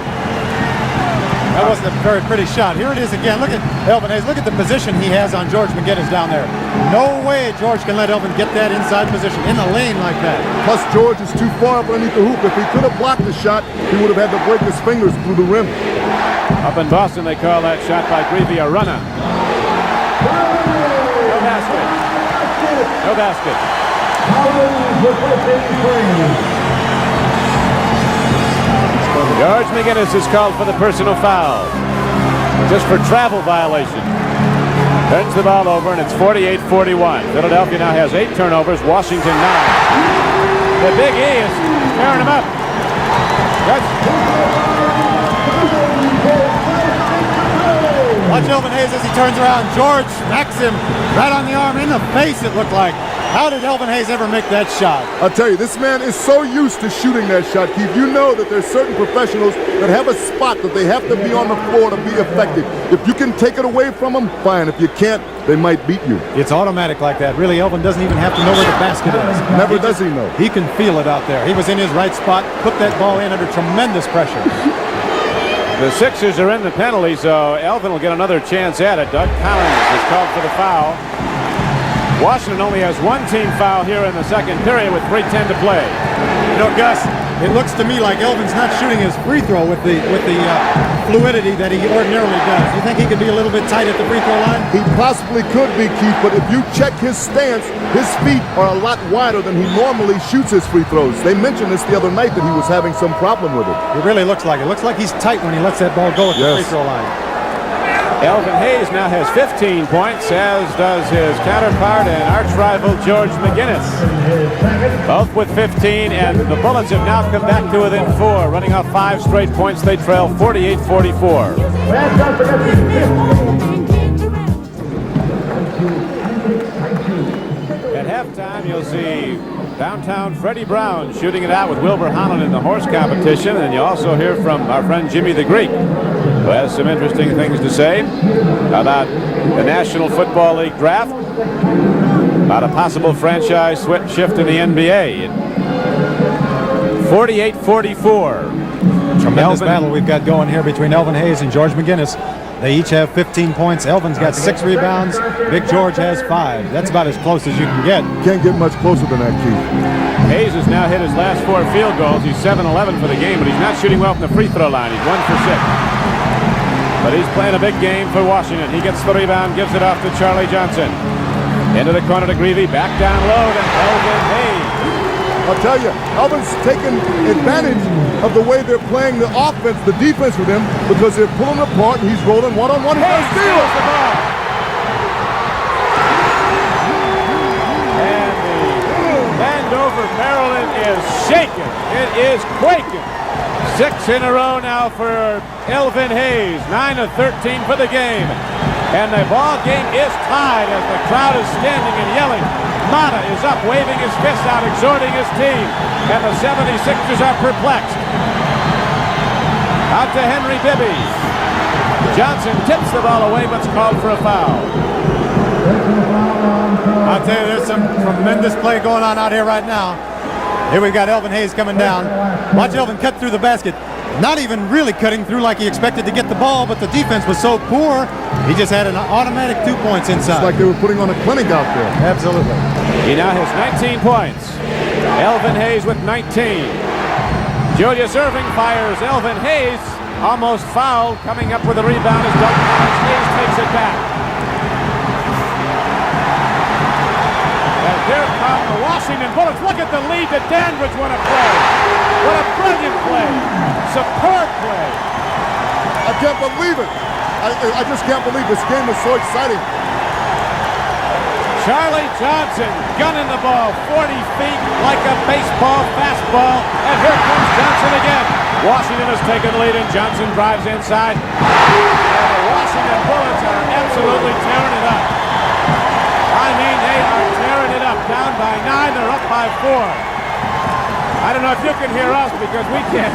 That wasn't a very pretty shot. Here it is again. Look at Elvin Hayes. Look at the position he has on George McGinnis down there. No way George can let Elvin get that inside position in the lane like that. Plus, George is too far up underneath the hoop. If he could have blocked the shot, he would have had to break his fingers through the rim. Up in Boston, they call that shot by Greavy a runner. No basket. No basket. George McGinnis is called for the personal foul. Just for travel violation. Turns the ball over, and it's 48-41. Philadelphia now has 8 turnovers. Washington 9. The Big E is tearing him up. Watch Elvin Hayes as he turns around. George smacks him right on the arm, in the face it looked like. How did Elvin Hayes ever make that shot? I'll tell you, this man is so used to shooting that shot, Keith. You know that there's certain professionals that have a spot that they have to be on the floor to be effective. If you can take it away from them, fine. If you can't, they might beat you. It's automatic like that. Really, Elvin doesn't even have to know where the basket is. Never does he know. He can feel it out there. He was in his right spot, put that ball in under tremendous pressure. The Sixers are in the penalty, so Elvin will get another chance at it. Doug Collins is called for the foul. Washington only has one team foul here in the second period with 3:10 to play. You know, Gus, it looks to me like Elvin's not shooting his free throw with the fluidity that he ordinarily does. You think he could be a little bit tight at the free throw line? He possibly could be, Keith, but if you check his stance, his feet are a lot wider than he normally shoots his free throws. They mentioned this the other night that he was having some problem with it. It really looks like it. Looks like he's tight when he lets that ball go at the free throw line. Elvin Hayes now has 15 points, as does his counterpart and arch rival George McGinnis. Both with 15, and the Bullets have now come back to within 4. Running off 5 straight points, they trail 48-44. At halftime, you'll see downtown Freddie Brown shooting it out with Wilbur Holland in the horse competition, and you also hear from our friend Jimmy the Greek, who has some interesting things to say about the National Football League draft, about a possible franchise shift in the NBA. 48-44. Tremendous battle we've got going here between Elvin Hayes and George McGinnis. They each have 15 points. Elvin's got 6 rebounds. Big George has 5. That's about as close as you can get. Can't get much closer than that, Keith. Hayes has now hit his last 4 field goals. He's 7-11 for the game, but he's not shooting well from the free throw line. He's 1 for 6. But he's playing a big game for Washington. He gets the rebound, gives it off to Charlie Johnson. Into the corner to Greavy, back down low to Elvin Hayes. I'll tell you, Elvin's taking advantage of the way they're playing the offense, the defense with him, because they're pulling apart and he's rolling one-on-one. He's going to steal the ball. And the Landover, Maryland is shaking. It is quaking. 6 in a row now for Elvin Hayes. 9 of 13 for the game. And the ball game is tied as the crowd is standing and yelling. Mata is up, waving his fists out, exhorting his team. And the 76ers are perplexed. Out to Henry Bibby. Johnson tips the ball away, but's called for a foul. I'll tell you, there's some tremendous play going on out here right now. Here we've got Elvin Hayes coming down. Watch Elvin cut through the basket. Not even really cutting through like he expected to get the ball, but the defense was so poor, he just had an automatic 2 points inside. It's like they were putting on a clinic out there. Absolutely. He now has 19 points. Elvin Hayes with 19. Julius Irving fires. Elvin Hayes almost fouled. Coming up with a rebound as Doug Collins. Hayes takes it back. Washington Bullets, look at the lead to Dandridge. What a play. What a brilliant play. Superb play. I can't believe it. I just can't believe this game is so exciting. Charlie Johnson gunning the ball 40 feet like a baseball fastball. And here comes Johnson again. Washington has taken the lead and Johnson drives inside. And the Washington Bullets are absolutely tearing it up. I mean, they are tearing it up. Down by 9, they're up by 4. I don't know if you can hear us because we can't.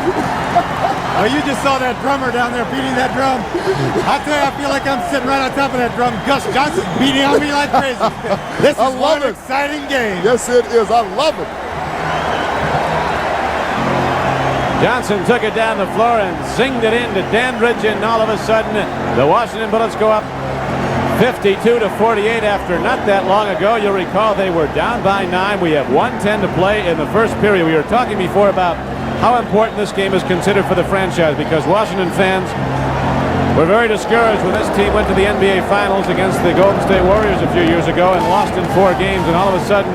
Oh, you just saw that drummer down there beating that drum. I tell you, I feel like I'm sitting right on top of that drum. Gus Johnson's beating on me like crazy. This is one exciting game. Yes, it is. I love it. Johnson took it down the floor and zinged it into Dandridge, and all of a sudden the Washington Bullets go up 52-48 after not that long ago. You'll recall they were down by 9. We have 1:10 to play in the first period. We were talking before about how important this game is considered for the franchise because Washington fans were very discouraged when this team went to the NBA Finals against the Golden State Warriors a few years ago and lost in 4 games, and all of a sudden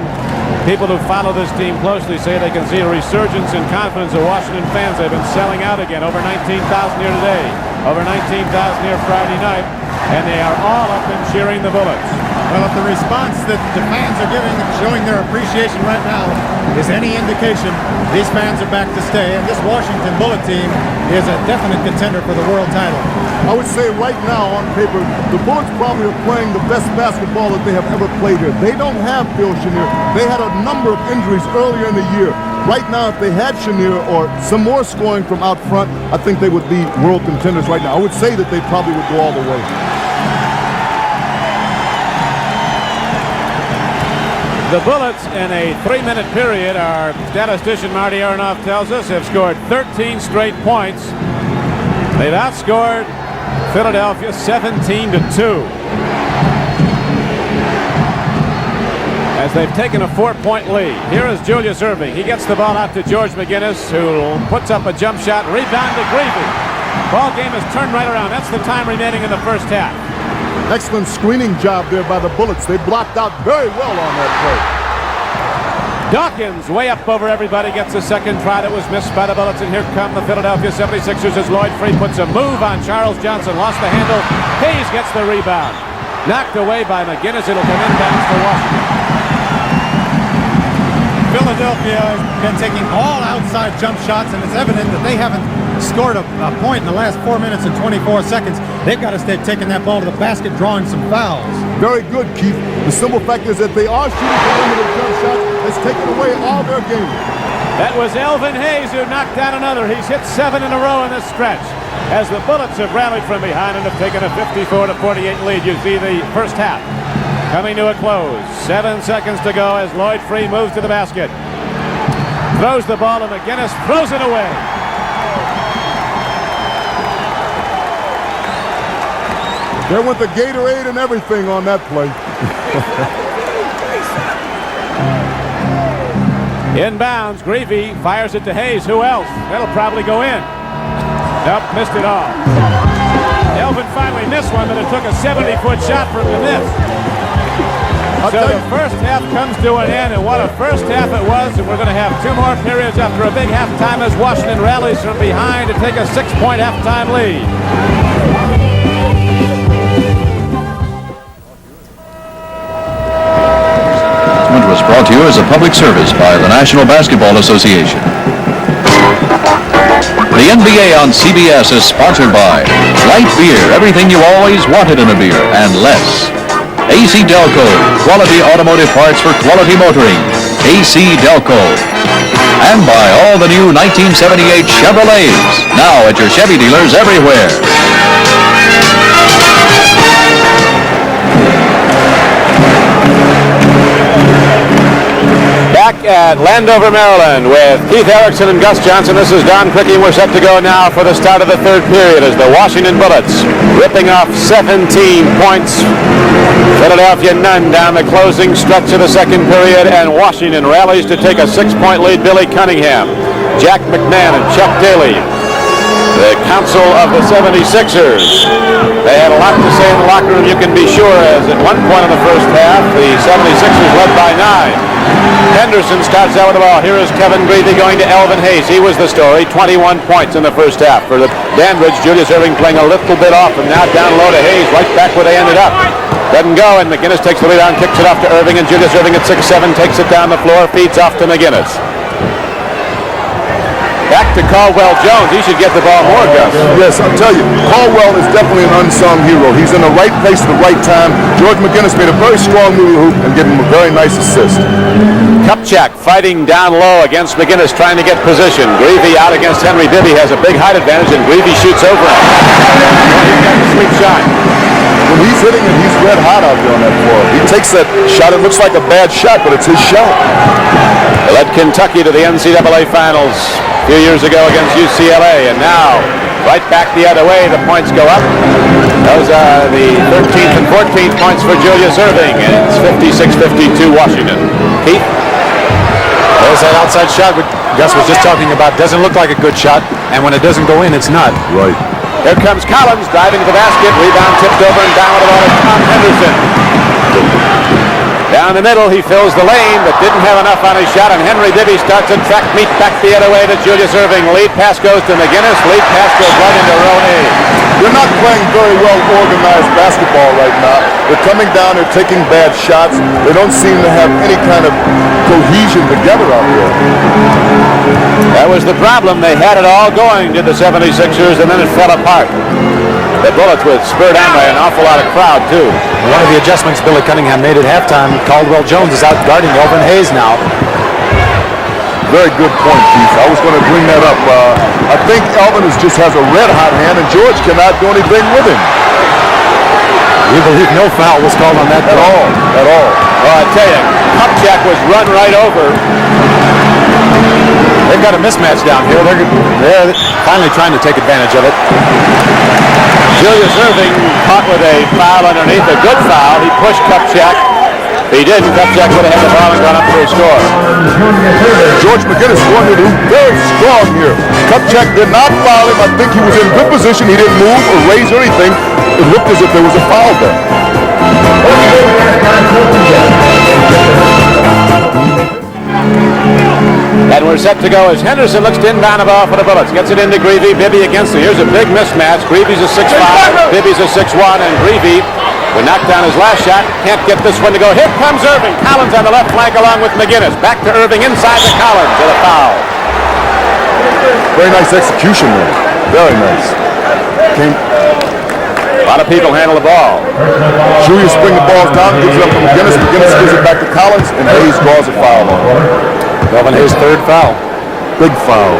people who follow this team closely say they can see a resurgence in confidence of Washington fans. They've been selling out again. Over 19,000 here today, over 19,000 here Friday night, and they are all up and cheering the Bullets. Well, if the response that the fans are giving and showing their appreciation right now is any indication, these fans are back to stay, and this Washington Bullet team is a definite contender for the world title. I would say right now on paper, the Bullets probably are playing the best basketball that they have ever played here. They don't have Bill Chenier. They had a number of injuries earlier in the year. Right now, if they had Chenier or some more scoring from out front, I think they would be world contenders right now. I would say that they probably would go all the way. The Bullets in a 3-minute period, our statistician Marty Aronoff tells us, have scored 13 straight points. They've outscored Philadelphia 17-2. As they've taken a 4-point lead. Here is Julius Erving. He gets the ball out to George McGinnis, who puts up a jump shot, rebound to Greavy. Ball game is turned right around. That's the time remaining in the first half. Excellent screening job there by the Bullets. They blocked out very well on that play. Dawkins way up over everybody, gets a second try that was missed by the Bullets, and here come the Philadelphia 76ers as Lloyd Free puts a move on Charles Johnson, lost the handle. Hayes gets the rebound. Knocked away by McGinnis. It'll come inbounds for Washington. Philadelphia has been taking all outside jump shots, and it's evident that they haven't scored a point in the last 4 minutes and 24 seconds. They've got to stay taking that ball to the basket, drawing some fouls. Very good, Keith. The simple fact is that they are shooting perimeter jump shots. It's taken away all their game. That was Elvin Hayes who knocked down another. He's hit 7 in a row in this stretch. As the Bullets have rallied from behind and have taken a 54-48 lead. You see the first half coming to a close. 7 seconds to go as Lloyd Free moves to the basket. Throws the ball to McGinnis, throws it away. There went the Gatorade and everything on that play. Inbounds, Greavy fires it to Hayes. Who else? That'll probably go in. Nope, missed it all. Elvin finally missed one, but it took a 70-foot shot from the miss. So the first half comes to an end, and what a first half it was, and we're going to have 2 more periods after a big halftime as Washington rallies from behind to take a 6-point halftime lead. Was brought to you as a public service by the National Basketball Association. The NBA on CBS is sponsored by Light Beer, everything you always wanted in a beer, and less. AC Delco, quality automotive parts for quality motoring. AC Delco. And by all the new 1978 Chevrolets, now at your Chevy dealers everywhere. Back at Landover, Maryland with Keith Erickson and Gus Johnson. This is Don Crickey. We're set to go now for the start of the third period as the Washington Bullets ripping off 17 points. Philadelphia none down the closing stretch of the second period, and Washington rallies to take a 6-point lead. Billy Cunningham, Jack McMahon, and Chuck Daly the council of the 76ers. They had a lot to say in the locker room, you can be sure, as at one point in the first half, the 76ers led by 9. Henderson starts out with the ball. Here is Kevin Greavy going to Elvin Hayes. He was the story. 21 points in the first half. For the Danbridge, Julius Erving playing a little bit off, and now down low to Hayes, right back where they ended up. Doesn't go, and McGinnis takes the rebound, kicks it off to Erving, and Julius Erving at 6'7", takes it down the floor, feeds off to McGinnis. Back to Caldwell Jones. He should get the ball more, Gus. Yes, I'll tell you, Caldwell is definitely an unsung hero. He's in the right place at the right time. George McGinnis made a very strong move to the hoop and gave him a very nice assist. Kupchak fighting down low against McGinnis, trying to get position. Greavy out against Henry Bibby, has a big height advantage, and Greavy shoots over him. He's got a sweet shot. When he's hitting it, he's red hot out there on that floor. He takes that shot. It looks like a bad shot, but it's his shot. They led Kentucky to the NCAA Finals a few years ago against UCLA, and now right back the other way, the points go up. Those are the 13th and 14th points for Julius Erving, and it's 56-52 Washington. Keith? There's that outside shot Gus was just talking about. Doesn't look like a good shot, and when it doesn't go in, it's not. Right. Here comes Collins driving to the basket. Rebound tipped over and down with the ball to Tom Henderson. Down the middle, he fills the lane, but didn't have enough on his shot, and Henry Bibby starts a track meet back the other way to Julius Erving. Lead pass goes to McGinnis. Lead pass goes right into row A. They're not playing very well organized basketball right now. They're coming down, they're taking bad shots. They don't seem to have any kind of cohesion together out there. That was the problem. They had it all going, did the 76ers, and then it fell apart. The Bullets were spurred on by an awful lot of crowd, too. One of the adjustments Billy Cunningham made at halftime, Caldwell Jones is out guarding Elvin Hayes now. Very good point, Keith. I was going to bring that up. I think Elvin just has a red-hot hand, and George cannot do anything with him. We believe no foul was called on that At all. At all. Well, I tell you, Kupchak was run right over. They've got a mismatch down here. They're finally trying to take advantage of it. Julius Erving caught with a foul underneath, a good foul. He pushed Kupchak. If he didn't, Kupchak would have had the ball and gone up for a score. George McGinnis wanted to very strong here. Kupchak did not foul him. I think he was in good position. He didn't move or raise or anything. It looked as if there was a foul there. And we're set to go as Henderson looks to inbound the ball for the Bullets. Gets it into Greavy. Bibby against him. Here's a big mismatch. Greavy's a 6'5", Bibby's a 6'1", and Greavy, who knocked down his last shot, can't get this one to go. Here comes Erving. Collins on the left flank along with McGinnis. Back to Erving inside the Collins with a foul. Very nice execution there. Very nice. A lot of people handle the ball. Julius bring the ball down, gives it up to McGinnis. McGinnis gives it back to Collins, and Hayes draws a foul on him. Elvin Hayes' third foul. Big foul.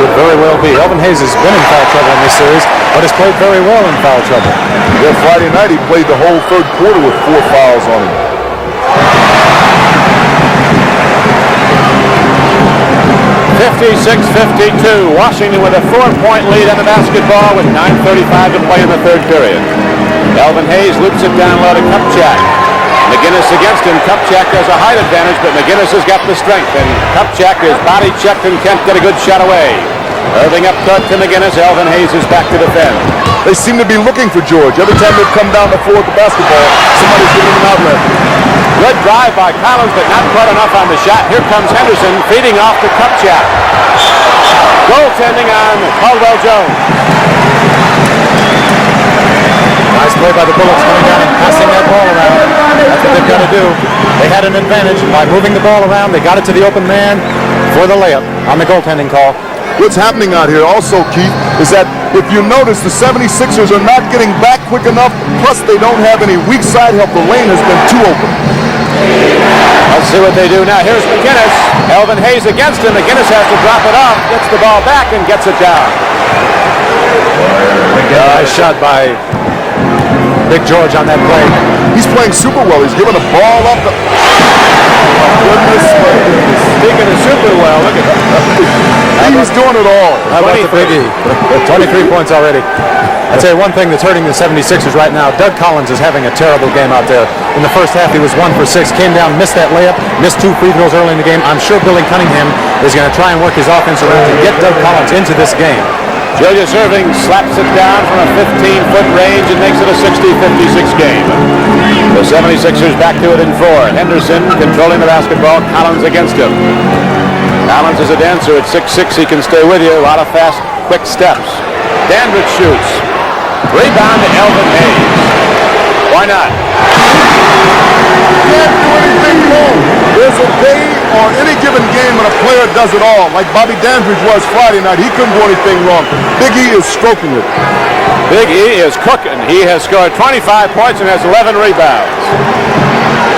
Could very well be. Elvin Hayes has been in foul trouble in this series, but has played very well in foul trouble. Yeah, Friday night he played the whole third quarter with 4 fouls on him. 56-52. Washington with a 4-point lead on the basketball with 9:35 to play in the third period. Elvin Hayes loops it down low to Kupchak. McGinnis against him. Kupchak has a height advantage, but McGinnis has got the strength, and Kupchak is body checked and can't get a good shot away. Erving up court to McGinnis. Elvin Hayes is back to defend. They seem to be looking for George. Every time they've come down the floor with the basketball, somebody's giving him an outlet. Good drive by Collins, but not quite enough on the shot. Here comes Henderson feeding off to Kupchak. Goaltending on Caldwell Jones. Nice play by the Bullets coming down and passing that ball around. That's what they've got to do. They had an advantage by moving the ball around. They got it to the open man for the layup on the goaltending call. What's happening out here also, Keith, is that if you notice, the 76ers are not getting back quick enough, plus they don't have any weak side help. The lane has been too open. Let's see what they do now. Here's McGinnis. Elvin Hayes against him. McGinnis has to drop it off, gets the ball back, and gets it down. Nice shot by Big George on that play. He's playing super well. He's giving the ball up. Goodness. Speaking of super well, look at that. He's doing it all. How about the Big E? 23 points already. I'd say one thing that's hurting the 76ers right now, Doug Collins is having a terrible game out there. In the first half, he was 1 for 6, came down, missed that layup, missed 2 free throws early in the game. I'm sure Billy Cunningham is going to try and work his offense around to get Doug Collins into this game. Julius Erving slaps it down from a 15-foot range and makes it a 60-56 game. The 76ers back to it in 4. Henderson controlling the basketball. Collins against him. Collins is a dancer at 6'6". He can stay with you. A lot of fast, quick steps. Dandridge shoots. Rebound to Elvin Hayes. Why not? Can't do anything wrong. There's a day or any given game when a player does it all, like Bobby Dandridge was Friday night. He couldn't do anything wrong. Big E is stroking it. Big E is cooking. He has scored 25 points and has 11 rebounds.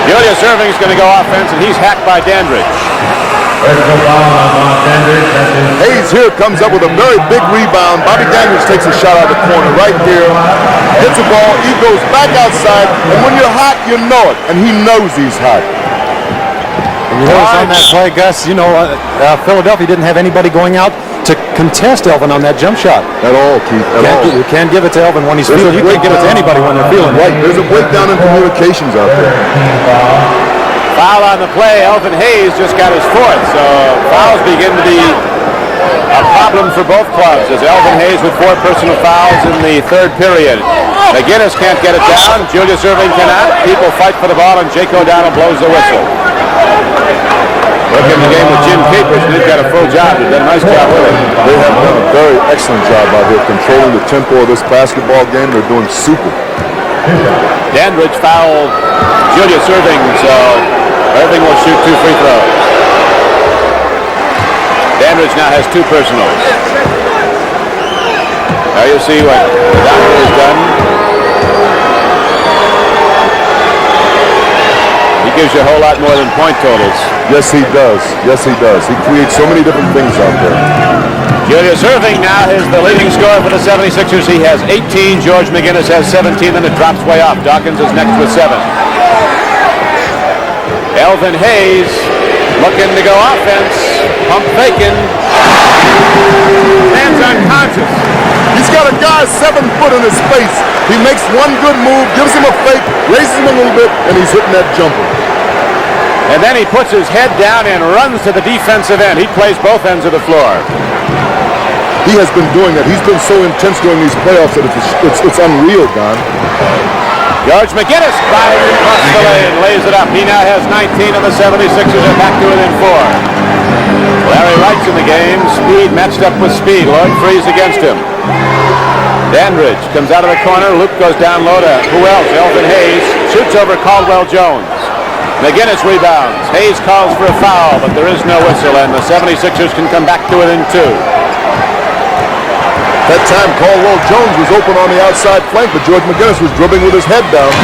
Julius Erving is going to go offense, and he's hacked by Dandridge. Hayes here comes up with a very big rebound. Bobby Dandridge takes a shot out of the corner right here. Hits the ball. He goes back outside. And when you're hot, you know it. And he knows he's hot. And you notice on that play, Gus, Philadelphia didn't have anybody going out to contest Elvin on that jump shot. At all, Keith. You can't give it to Elvin when he's feeling. You can't give it to anybody when they're feeling. Right. There's a breakdown in communications out there. Foul on the play. Elvin Hayes just got his 4th, so fouls begin to be a problem for both clubs as Elvin Hayes with 4 personal fouls in the 3rd period. McGinnis can't get it down. Julius Erving cannot. People fight for the ball, and Jake O'Donnell blows the whistle. Look in the game with Jim Capers, and he's got a full job. He's done a nice job with it. They have done a very excellent job out here controlling the tempo of this basketball game. They're doing super. Dandridge fouled Julius Erving, so Erving will shoot 2 free throws. Dandridge now has 2 personals. Now you see what the doctor has done. He gives you a whole lot more than point totals. Yes, he does. Yes, he does. He creates so many different things out there. Julius Erving now is the leading scorer for the 76ers. He has 18. George McGinnis has 17, then it drops way off. Dawkins is next with 7. Elvin Hayes looking to go offense. Pump faking. Man's unconscious. He's got a guy 7 foot in his face. He makes one good move, gives him a fake, raises him a little bit, and he's hitting that jumper. And then he puts his head down and runs to the defensive end. He plays both ends of the floor. He has been doing that. He's been so intense during these playoffs that it's unreal, Don. George McGinnis fires across the lane, lays it up. He now has 19, and the 76ers are back to within 4. Larry Wright's in the game. Speed matched up with speed. Lloyd Freeze against him. Dandridge comes out of the corner. Luke goes down low to who else? Elvin Hayes. Shoots over Caldwell Jones. McGinnis rebounds. Hayes calls for a foul, but there is no whistle, and the 76ers can come back to within 2. That time, Caldwell Jones was open on the outside flank, but George McGinnis was dribbling with his head down.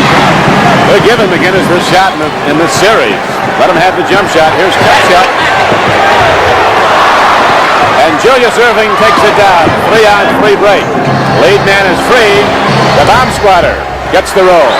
They're giving McGinnis this shot in this series. Let him have the jump shot. Here's cut shot. And Julius Erving takes it down. 3-on-3 break. Lead man is free. The bomb squatter gets the roll.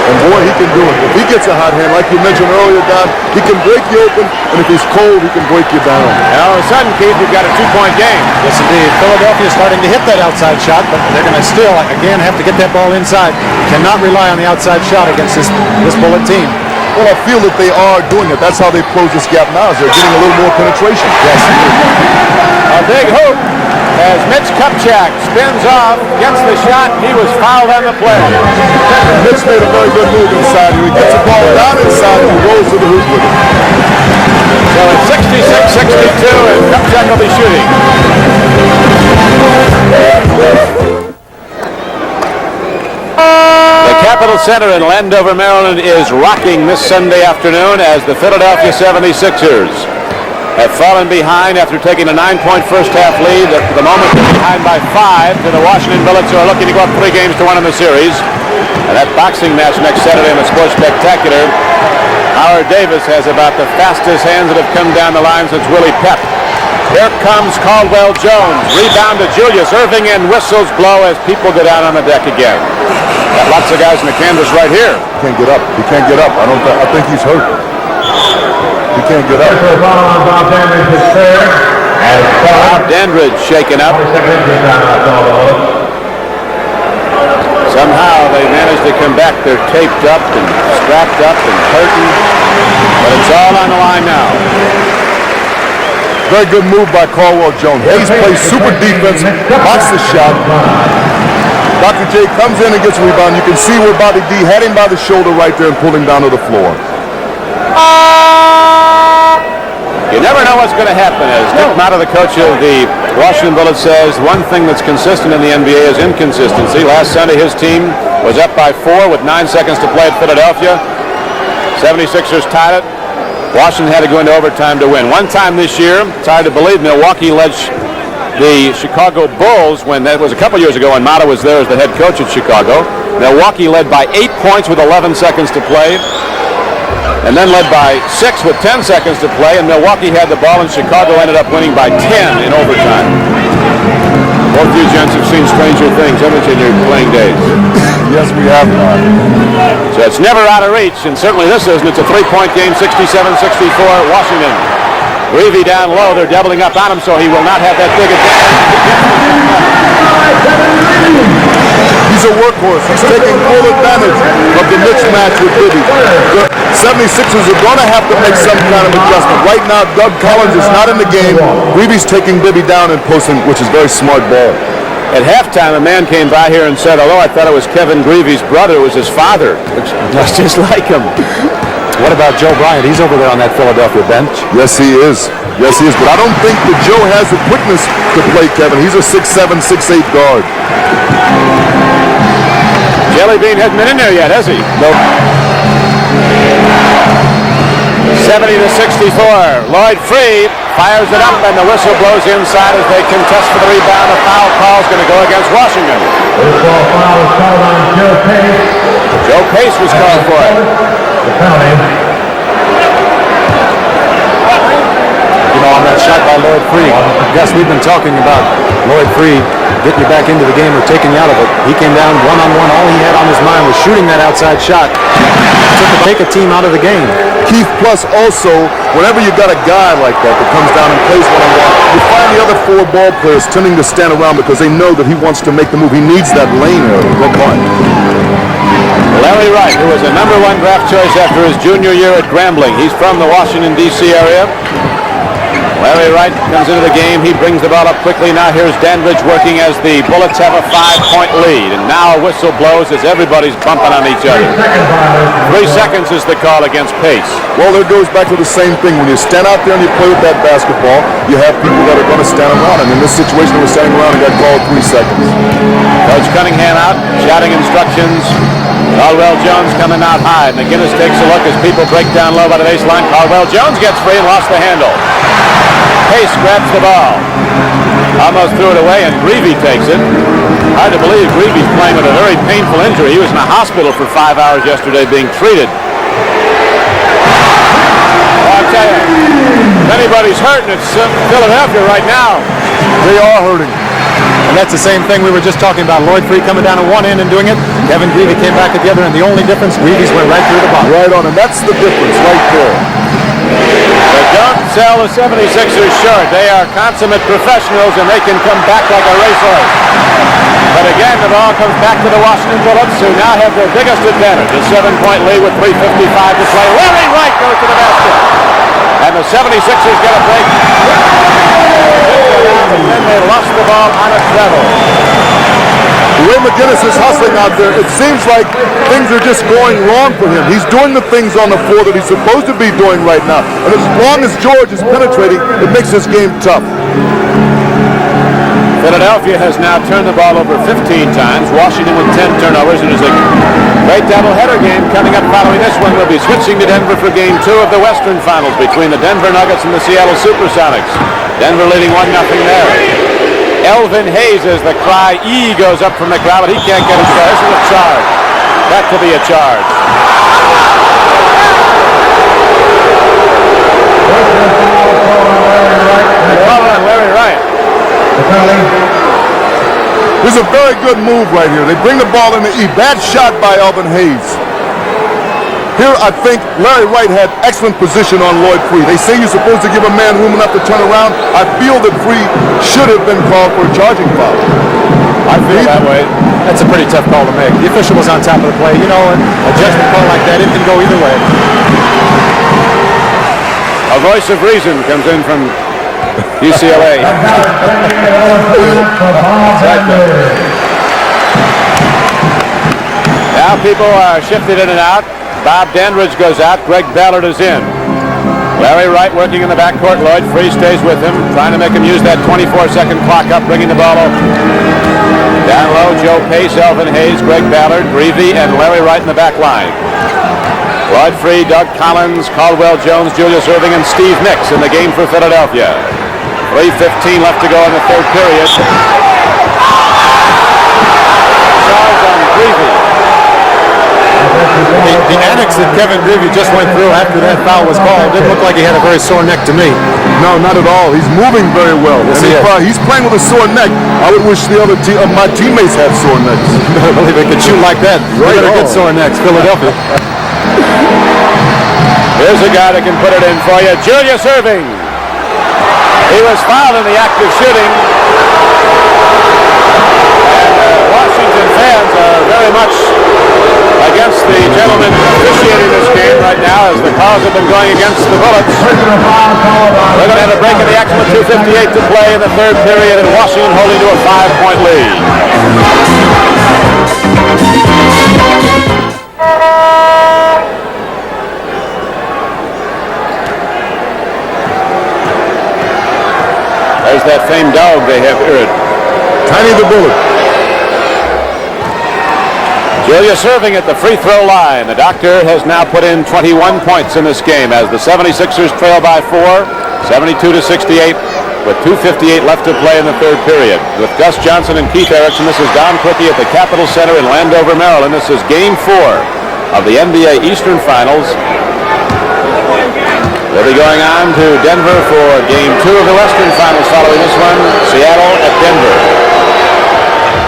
And boy, he can do it. If he gets a hot hand, like you mentioned earlier, Don, he can break you open, and if he's cold, he can break you down. And all of a sudden, Keith, you've got a 2-point game. Yes, indeed. Philadelphia is starting to hit that outside shot, but they're going to still, again, have to get that ball inside. Cannot rely on the outside shot against this Bullet team. Well, I feel that they are doing it. That's how they close this gap now, is they're getting a little more penetration. Yes. A big hoop as Mitch Kupchak spins off, gets the shot. He was fouled on the play. Mitch made a very good move inside. He gets the ball down inside and he rolls to the hoop with it. So it's 66-62, and Kupchak will be shooting. The Capitol Center in Landover, Maryland is rocking this Sunday afternoon as the Philadelphia 76ers have fallen behind after taking a 9-point first-half lead. At the moment, they're behind by 5 to the Washington Bullets, who are looking to go up 3 games to 1 in the series. And that boxing match next Saturday in the Sports Spectacular, Howard Davis has about the fastest hands that have come down the line since Willie Pep. Here comes Caldwell Jones. Rebound to Julius Erving, and whistles blow as people go down on the deck again. Got lots of guys in the canvas right here. He can't get up. He can't get up. I think he's hurt. He can't get up. Bob Dandridge shaken up. Somehow they managed to come back. They're taped up and strapped up and hurting, but it's all on the line now. Very good move by Caldwell Jones. Hayes plays super defense, blocks the shot. Dr. J comes in and gets a rebound. You can see where Bobby D had him by the shoulder right there and pulled him down to the floor. You never know what's going to happen. As Dick Motta, the coach of the Washington Bullets, says one thing that's consistent in the NBA is inconsistency. Last Sunday, his team was up by 4 with 9 seconds to play at Philadelphia. 76ers tied it. Washington had to go into overtime to win. One time this year, it's hard to believe, Milwaukee led the Chicago Bulls when that was a couple years ago when Motta was there as the head coach at Chicago. Milwaukee led by 8 points with 11 seconds to play. And then led by 6 with 10 seconds to play, and Milwaukee had the ball, and Chicago ended up winning by 10 in overtime. Both you gents have seen stranger things, haven't you, in your playing days? Yes, we have. So it's never out of reach, and certainly this isn't. It's a three-point game, 67-64, Washington. Greavy down low, they're doubling up on him, so he will not have that big advantage. He's a workhorse. He's taking full advantage of the mismatch with Bibby. The 76ers are going to have to make some kind of adjustment. Right now, Doug Collins is not in the game. Greavy's taking Bibby down and posting, which is very smart ball. At halftime, a man came by here and said, although I thought it was Kevin Greavy's brother, it was his father. Looks just like him. What about Joe Bryant? He's over there on that Philadelphia bench. Yes, he is. Yes, he is. But I don't think that Joe has the quickness to play Kevin. He's a 6'7", 6'8" guard. Jelly Bean hasn't been in there yet, has he? No. 70-64. Lloyd Free fires it up, and the whistle blows inside as they contest for the rebound. A foul call is going to go against Washington. Foul was called on Joe Pace. Joe Pace was called for it. The penalty. You know, on that shot by Lloyd Free. Gus, we've been talking about Lloyd Free getting you back into the game or taking you out of it. He came down one-on-one. All he had on his mind was shooting that outside shot to take a team out of the game. Keith, plus also, whenever you got a guy like that that comes down and plays one-on-one, you find the other 4 ball players tending to stand around because they know that he wants to make the move. He needs that lane area. Good point. Larry Wright, who was a #1 draft choice after his junior year at Grambling. He's from the Washington, D.C. area. Larry Wright comes into the game. He brings the ball up quickly. Now here's Dandridge working as the Bullets have a 5-point lead. And now a whistle blows as everybody's bumping on each other. 3 seconds is the call against Pace. Well, it goes back to the same thing. When you stand out there and you play with that basketball, you have people that are going to stand around. And in this situation, they were standing around and got called 3 seconds. Coach Cunningham out, shouting instructions. Caldwell Jones coming out high. McGinnis takes a look as people break down low by the baseline. Caldwell Jones gets free and lost the handle. Pace grabs the ball. Almost threw it away, and Greavy takes it. Hard to believe Greavy's playing with a very painful injury. He was in a hospital for 5 hours yesterday being treated. I'll tell you, if anybody's hurting, it's Philadelphia right now. They are hurting. And that's the same thing we were just talking about. Lloyd Free coming down at one end and doing it. Kevin Greavy came back at the other, and the only difference, Greavy's went right through the bottom. Right on, and that's the difference right there. But don't sell the 76ers short. They are consummate professionals, and they can come back like a racehorse. But again, the ball comes back to the Washington Bullets, who now have their biggest advantage. A 7-point lead with 3:55 to play. Larry Wright goes to the basket. And the 76ers get a break. And then they lost the ball on a travel. The way McGinnis is hustling out there, it seems like things are just going wrong for him. He's doing the things on the floor that he's supposed to be doing right now. And as long as George is penetrating, it makes this game tough. Philadelphia has now turned the ball over 15 times. Washington with 10 turnovers. And there's a great doubleheader game coming up following this one. We'll be switching to Denver for Game 2 of the Western Finals between the Denver Nuggets and the Seattle Supersonics. Denver leading 1-0 there. Elvin Hayes, as the cry E goes up from the crowd, but he can't get his shot. This is a charge. Got to be a charge. Larry Wright. This is a very good move right here. They bring the ball in the E. Bad shot by Elvin Hayes. Here, I think Larry Wright had excellent position on Lloyd Free. They say you're supposed to give a man room enough to turn around. I feel that Free should have been called for a charging foul. I feel that way. That's a pretty tough call to make. The official was on top of the play. You know, a judgment call like that, it can go either way. A voice of reason comes in from UCLA. Now people are shifted in and out. Bob Dandridge goes out. Greg Ballard is in. Larry Wright working in the backcourt. Lloyd Free stays with him, trying to make him use that 24-second clock up, bringing the ball over. Down low, Joe Pace, Elvin Hayes, Greg Ballard, Greavy, and Larry Wright in the back line. Lloyd Free, Doug Collins, Caldwell Jones, Julius Erving, and Steve Nicks in the game for Philadelphia. 3:15 left to go in the third period. Charge on Greavy. The annex that Kevin Greavy just went through after that foul was called didn't look like he had a very sore neck to me. No, not at all. He's moving very well. Yes, And he's playing with a sore neck. I would wish the other my teammates had sore necks. I believe they could shoot like that. Right They're gonna get on. sore necks, Philadelphia. Here's a guy that can put it in for you, Julius Erving. He was fouled in the act of shooting. And Washington fans are very much against the gentleman officiating this game right now, as the calls have been going against the Bullets. We're going to have a break in the action with 2:58 to play in the third period, and Washington holding to a 5-point lead. There's that famed dog they have heard. Tiny the Bullet. Julius Erving at the free throw line. The Doctor has now put in 21 points in this game as the 76ers trail by 4, 72-68, with 2:58 left to play in the third period. With Gus Johnson and Keith Erickson, this is Don Quickie at the Capitol Center in Landover, Maryland. This is Game 4 of the NBA Eastern Finals. They'll be going on to Denver for Game 2 of the Western Finals following this one, Seattle at Denver.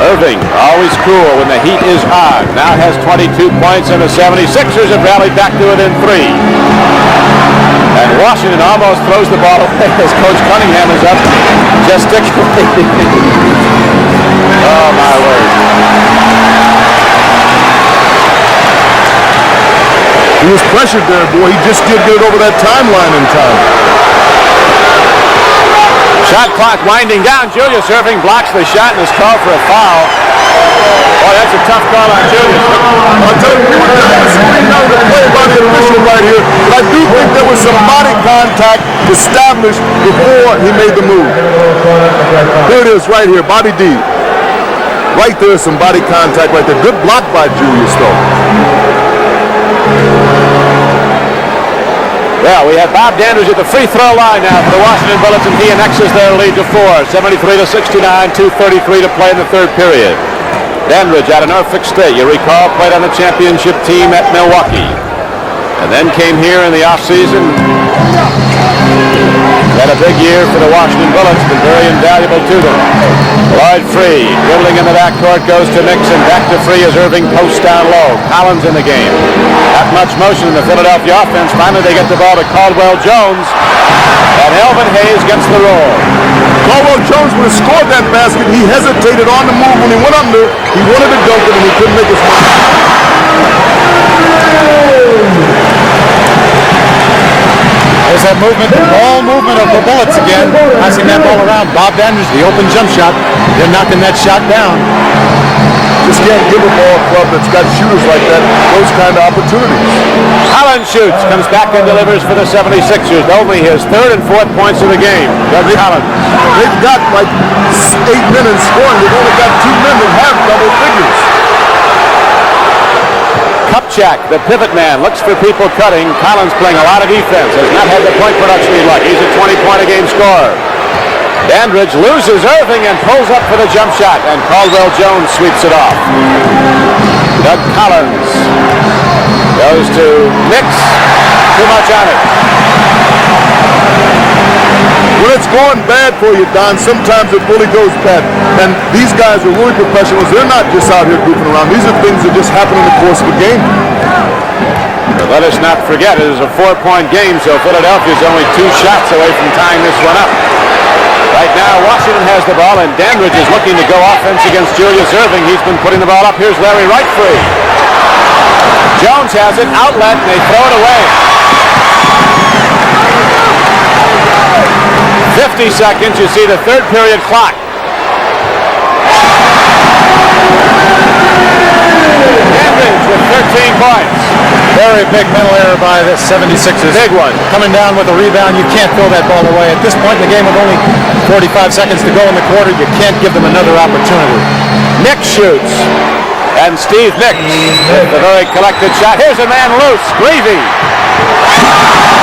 Erving, always cool when the heat is on, now has 22 points, and the 76ers have rallied back to it in 3. And Washington almost throws the ball away as Coach Cunningham is up gesticulating. Oh, my word. He was pressured there, boy. He just did get it over that timeline in time. Shot clock winding down. Julius Erving blocks the shot and is called for a foul. Boy, that's a tough call on Julius. I'll tell you, we were down the screen now to play by the official right here, but I do think there was some body contact established before he made the move. Here it is right here, body D. Right there, some body contact right there. Good block by Julius, though. Well, we have Bob Dandridge at the free throw line now for the Washington Bullets, and he annexes their lead to 4, 73-69, 2:33 to play in the third period. Dandridge out of Norfolk State, you recall, played on the championship team at Milwaukee, and then came here in the offseason. Had a big year for the Washington Bullets, been very invaluable to them. Lloyd Free, dribbling in the backcourt, goes to Nixon, back to Free as Erving posts down low. Collins in the game. Not much motion in the Philadelphia offense. Finally, they get the ball to Caldwell Jones, and Elvin Hayes gets the roll. Caldwell Jones would have scored that basket. He hesitated on the move when he went under. He wanted to dunk it, and he couldn't make his move. There's that movement, the ball movement of the Bullets again. Passing that ball around. Bob Dandridge, the open jump shot. They're knocking that shot down. Just can't give a ball club that's got shooters like that those kind of opportunities. Collins shoots, comes back and delivers for the 76ers. Only his third and fourth points of the game. Doug Collins. They've got like 8 men in scoring. They've only got 2 men that have double figures. Kupchak, the pivot man, looks for people cutting. Collins playing a lot of defense, has not had the point production he'd like. He's a 20-point-a-game scorer. Dandridge loses Erving and pulls up for the jump shot, and Caldwell Jones sweeps it off. Doug Collins goes to Nicks. Too much on it. When it's going bad for you, Don, sometimes it really goes bad. And these guys are really professionals. They're not just out here goofing around. These are things that just happen in the course of a game. But let us not forget, it is a 4-point game, so Philadelphia's only 2 shots away from tying this one up. Right now, Washington has the ball, and Dandridge is looking to go offense against Julius Erving. He's been putting the ball up. Here's Larry Wright free. Jones has it, outlet, and they throw it away. 50 seconds. You see the third period clock. Dandridge with 13 points. Very big mental error by the 76ers. Big one. Coming down with a rebound, you can't throw that ball away. At this point in the game with only 45 seconds to go in the quarter, you can't give them another opportunity. Nick shoots. And Steve Nick with a very collected shot. Here's a man loose. Greavy.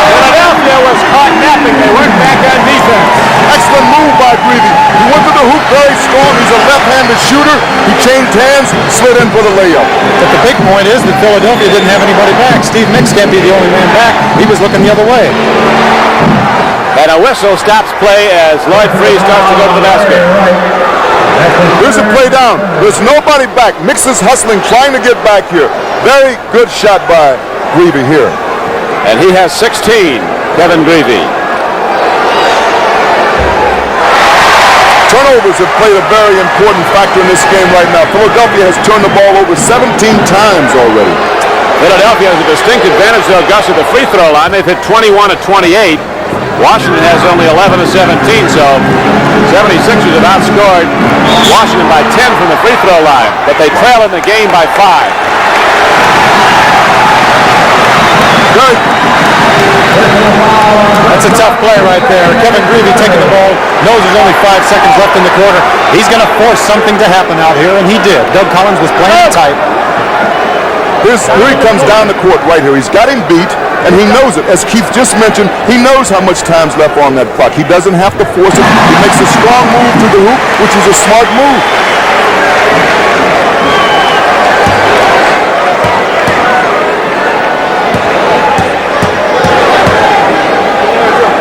Philadelphia was caught napping. They weren't back on defense. Excellent move by Greavy. He went to the hoop very strong. He's a left-handed shooter. He changed hands, slid in for the layup. But the big point is that Philadelphia didn't have anybody back. Steve Nicks can't be the only man back. He was looking the other way. And a whistle stops play as Lloyd Freeze starts to go to the basket. Here's a play down. There's nobody back. Mix is hustling, trying to get back here. Very good shot by Greavy here. And he has 16, Kevin Greavy. Turnovers have played a very important factor in this game right now. Philadelphia has turned the ball over 17 times already. Philadelphia has a distinct advantage, though, Gus, at the free throw line. They've hit 21 of 28. Washington has only 11 of 17, so 76ers have outscored Washington by 10 from the free throw line, but they trail in the game by 5. Good. That's a tough play right there. Kevin Greavy taking the ball, knows there's only 5 seconds left in the quarter. He's going to force something to happen out here, and he did. Doug Collins was playing tight. Here he comes down the court right here. He's got him beat, and he knows it. As Keith just mentioned, he knows how much time's left on that clock. He doesn't have to force it. He makes a strong move to the hoop, which is a smart move.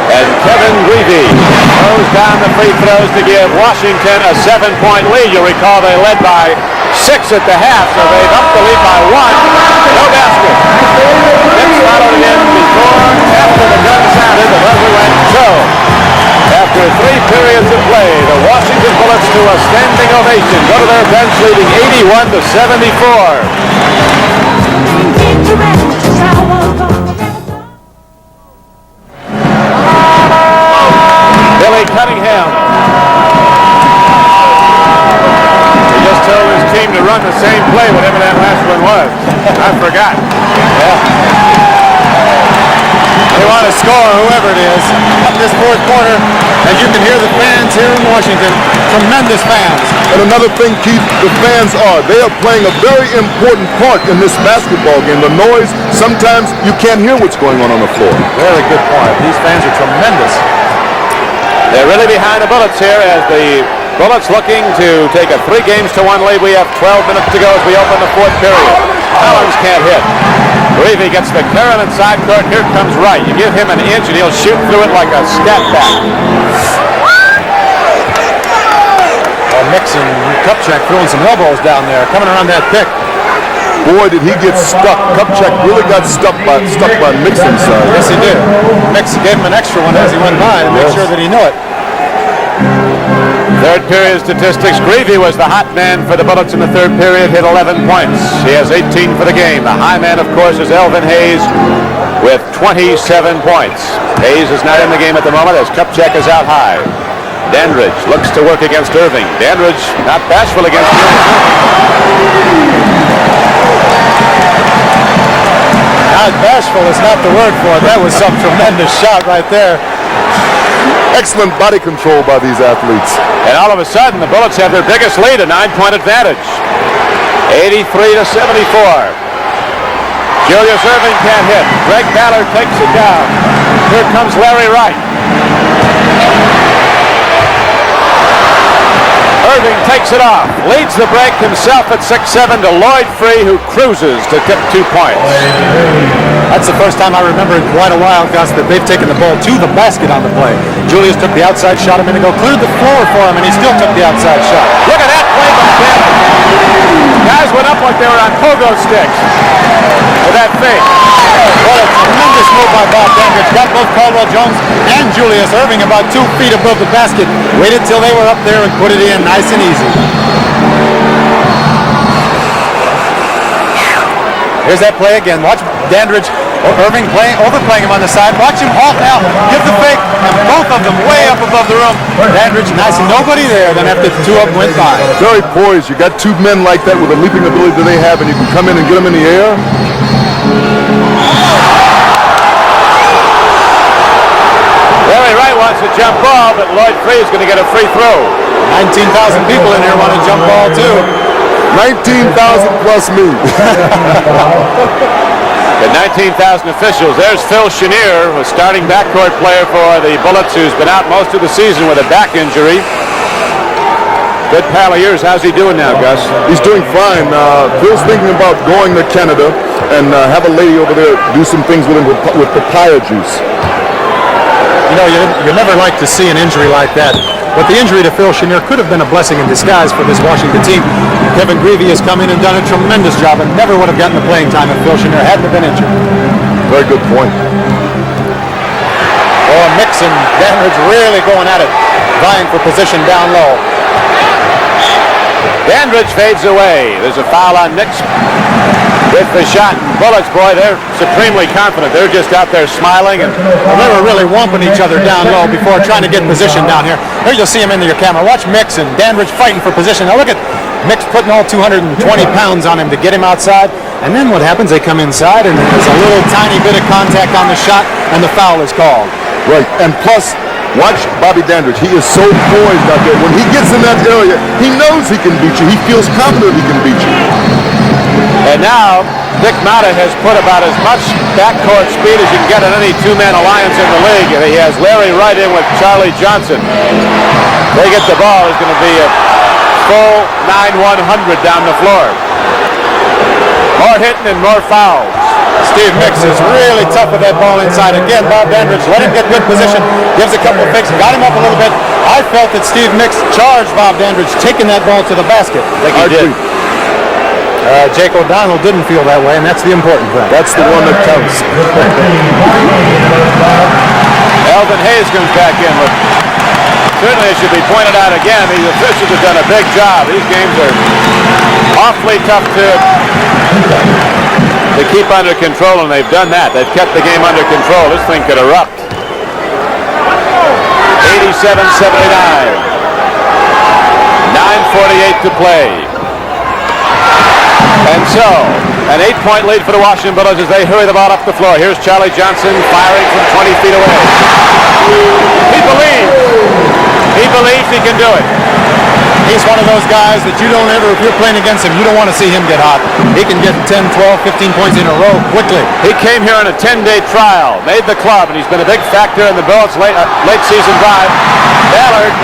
And Kevin Greavy throws down the free throws to give Washington a 7-point lead. You'll recall they led by 6 at the half, so they've upped the lead by 1. No basket. Nick followed it in before, after the gun sounded, the buzzer went so. After 3 periods of play, the Washington Bullets, to a standing ovation, go to their bench leading 81 to 74. Billy Cunningham. He just told his team to run the same play, whatever that last one was. I forgot. They want to score, whoever it is, up this fourth quarter, and you can hear the fans here in Washington, tremendous fans. And another thing, Keith, the fans they are playing a very important part in this basketball game. The noise, sometimes you can't hear what's going on the floor. Very good point. These fans are tremendous. They're really behind the Bullets here as the Bullets looking to take a 3-1 lead. We have 12 minutes to go as we open the fourth period. Collins can't hit. Greavy gets the current inside court. Here comes Wright. You give him an inch and he'll shoot through it like a scat back. Nix and Kupchak throwing some elbows down there, coming around that pick. Boy, did he get stuck. Kupchak really got stuck by Mix inside. Yes, he did. Mix gave him an extra one as he went by to make sure that he knew it. Third period statistics. Greavy was the hot man for the Bullets in the third period, hit 11 points. He has 18 for the game. The high man, of course, is Elvin Hayes with 27 points. Hayes is not in the game at the moment as Kupchak is out high. Dandridge looks to work against Irving. Dandridge not bashful against Irving. Not bashful is not the word for it. That was some tremendous shot right there. Excellent body control by these athletes. And all of a sudden, the Bullets have their biggest lead, a 9-point advantage. 83 to 74. Julius Irving can't hit. Greg Ballard takes it down. Here comes Larry Wright. Irving takes it off, leads the break himself at 6-7 to Lloyd Free, who cruises to tip 2 points. That's the first time I remember in quite a while, Gus, that they've taken the ball to the basket on the play. Julius took the outside shot a minute ago, cleared the floor for him, and he still took the outside shot. Look at that play by Bandit. Guys went up like they were on pogo sticks with that fake. What a tremendous move by Bob Dandridge. Got both Caldwell Jones and Julius Irving about 2 feet above the basket. Waited till they were up there and put it in nice and easy. Here's that play again. Watch Dandridge Irving overplaying him on the side. Watch him halt now. Give the fake. And both of them way up above the room. Dandridge, nice. Nobody there. Then after the two of them went by. Very poised. You got two men like that with the leaping ability that they have, and you can come in and get them in the air. Larry Wright wants a jump ball, but Lloyd Free is going to get a free throw. 19,000 people in here want a jump ball too. 19,000 plus me. The 19,000 officials. There's Phil Chenier, a starting backcourt player for the Bullets, who's been out most of the season with a back injury. Good pal of yours. How's he doing now, Gus? He's doing fine. Phil's thinking about going to Canada and have a lady over there do some things with him with papaya juice. You know, you never like to see an injury like that. But the injury to Phil Chenier could have been a blessing in disguise for this Washington team. Kevin Greavy has come in and done a tremendous job and never would have gotten the playing time if Phil Chenier hadn't been injured. Very good point. Oh, Mix and Dandridge really going at it, vying for position down low. Dandridge fades away. There's a foul on Nix with the shot. Bullets, boy, they're supremely confident. They're just out there smiling. And they were really whumping each other down low before trying to get position down here. Here you'll see him into your camera. Watch Mix and Dandridge fighting for position. Now look at Mix putting all 220 pounds on him to get him outside. And then what happens? They come inside and there's a little tiny bit of contact on the shot and the foul is called. Right, and plus, watch Bobby Dandridge. He is so poised out there. When he gets in that area, he knows he can beat you. He feels confident he can beat you. And now, Dick Mata has put about as much backcourt speed as you can get in any two-man alliance in the league. And he has Larry Wright in with Charlie Johnson. They get the ball. It's going to be a full 9-100 down the floor. More hitting and more fouls. Steve Mix is really tough with that ball inside. Again, Bob Dandridge let him get good position, gives a couple of fakes, got him up a little bit. I felt that Steve Mix charged Bob Dandridge, taking that ball to the basket. I think he did. Jake O'Donnell didn't feel that way, and that's the important thing. That's the one that counts. Elvin Hayes comes back in. With, certainly it should be pointed out again, these officials have done a big job. These games are awfully tough to keep under control, and they've done that. They've kept the game under control. This thing could erupt. 87-79. 9:48 to play. And so, an 8-point lead for the Washington Bullets as they hurry the ball up the floor. Here's Charlie Johnson firing from 20 feet away. He believes. He believes he can do it. He's one of those guys that you don't ever, if you're playing against him, you don't want to see him get hot. He can get 10, 12, 15 points in a row quickly. He came here on a 10-day trial, made the club, and he's been a big factor in the Bullets' late season drive. Ballard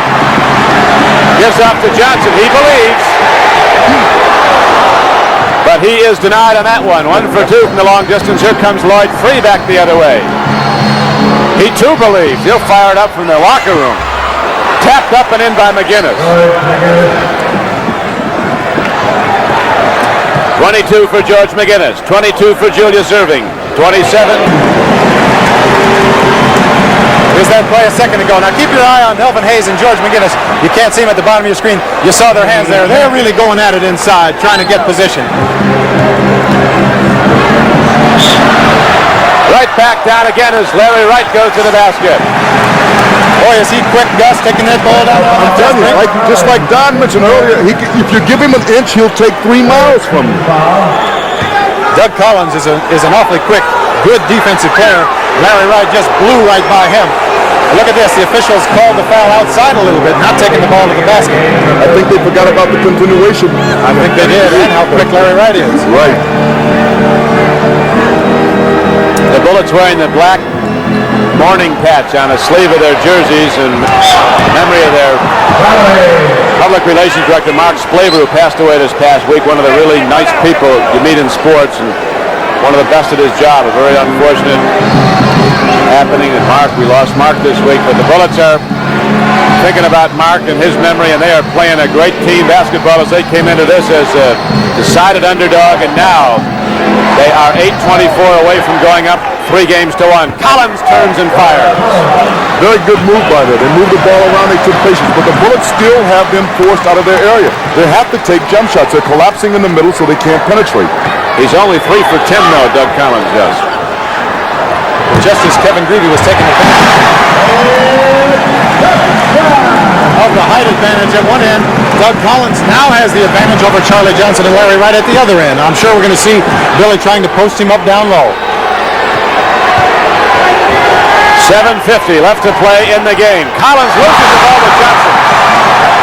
gives off to Johnson. He believes. But he is denied on that one. 1 for 2 from the long distance. Here comes Lloyd Free back the other way. He too believes. He'll fire it up from the locker room. Tapped up and in by McGinnis. 22 for George McGinnis. 22 for Julius Irving. 27. Here's that play a second ago. Now keep your eye on Elvin Hayes and George McGinnis. You can't see them at the bottom of your screen. You saw their hands there. They're really going at it inside, trying to get position. Right back down again as Larry Wright goes to the basket. Boy, is he quick, Gus, taking that ball down on the I'm telling you, just like Don mentioned earlier, if you give him an inch, he'll take 3 miles from you. Doug Collins is an awfully quick, good defensive player. Larry Wright just blew right by him. Look at this. The officials called the foul outside a little bit, not taking the ball to the basket. I think they forgot about the continuation. I think they did, and how quick Larry Wright is. Right. The Bullets wearing the black mourning patch on the sleeve of their jerseys in memory of their public relations director, Mark Splaver, who passed away this past week. One of the really nice people you meet in sports and one of the best at his job. A very unfortunate happening. And Mark, we lost Mark this week, but the Bullets are thinking about Mark and his memory, and they are playing a great team basketball as they came into this as a decided underdog, and now they are 8:24 away from going up 3-1. Collins turns and fires. Very good move by them. They moved the ball around, they took patience, but the Bullets still have them forced out of their area. They have to take jump shots. They're collapsing in the middle so they can't penetrate. He's only 3 for 10 though, Doug Collins does. just as Kevin Greavy was taking advantage of the height advantage at one end, Doug Collins now has the advantage over Charlie Johnson and Larry Wright at the other end. I'm sure we're going to see Billy trying to post him up down low. 7:50 left to play in the game. Collins loses the ball to Johnson.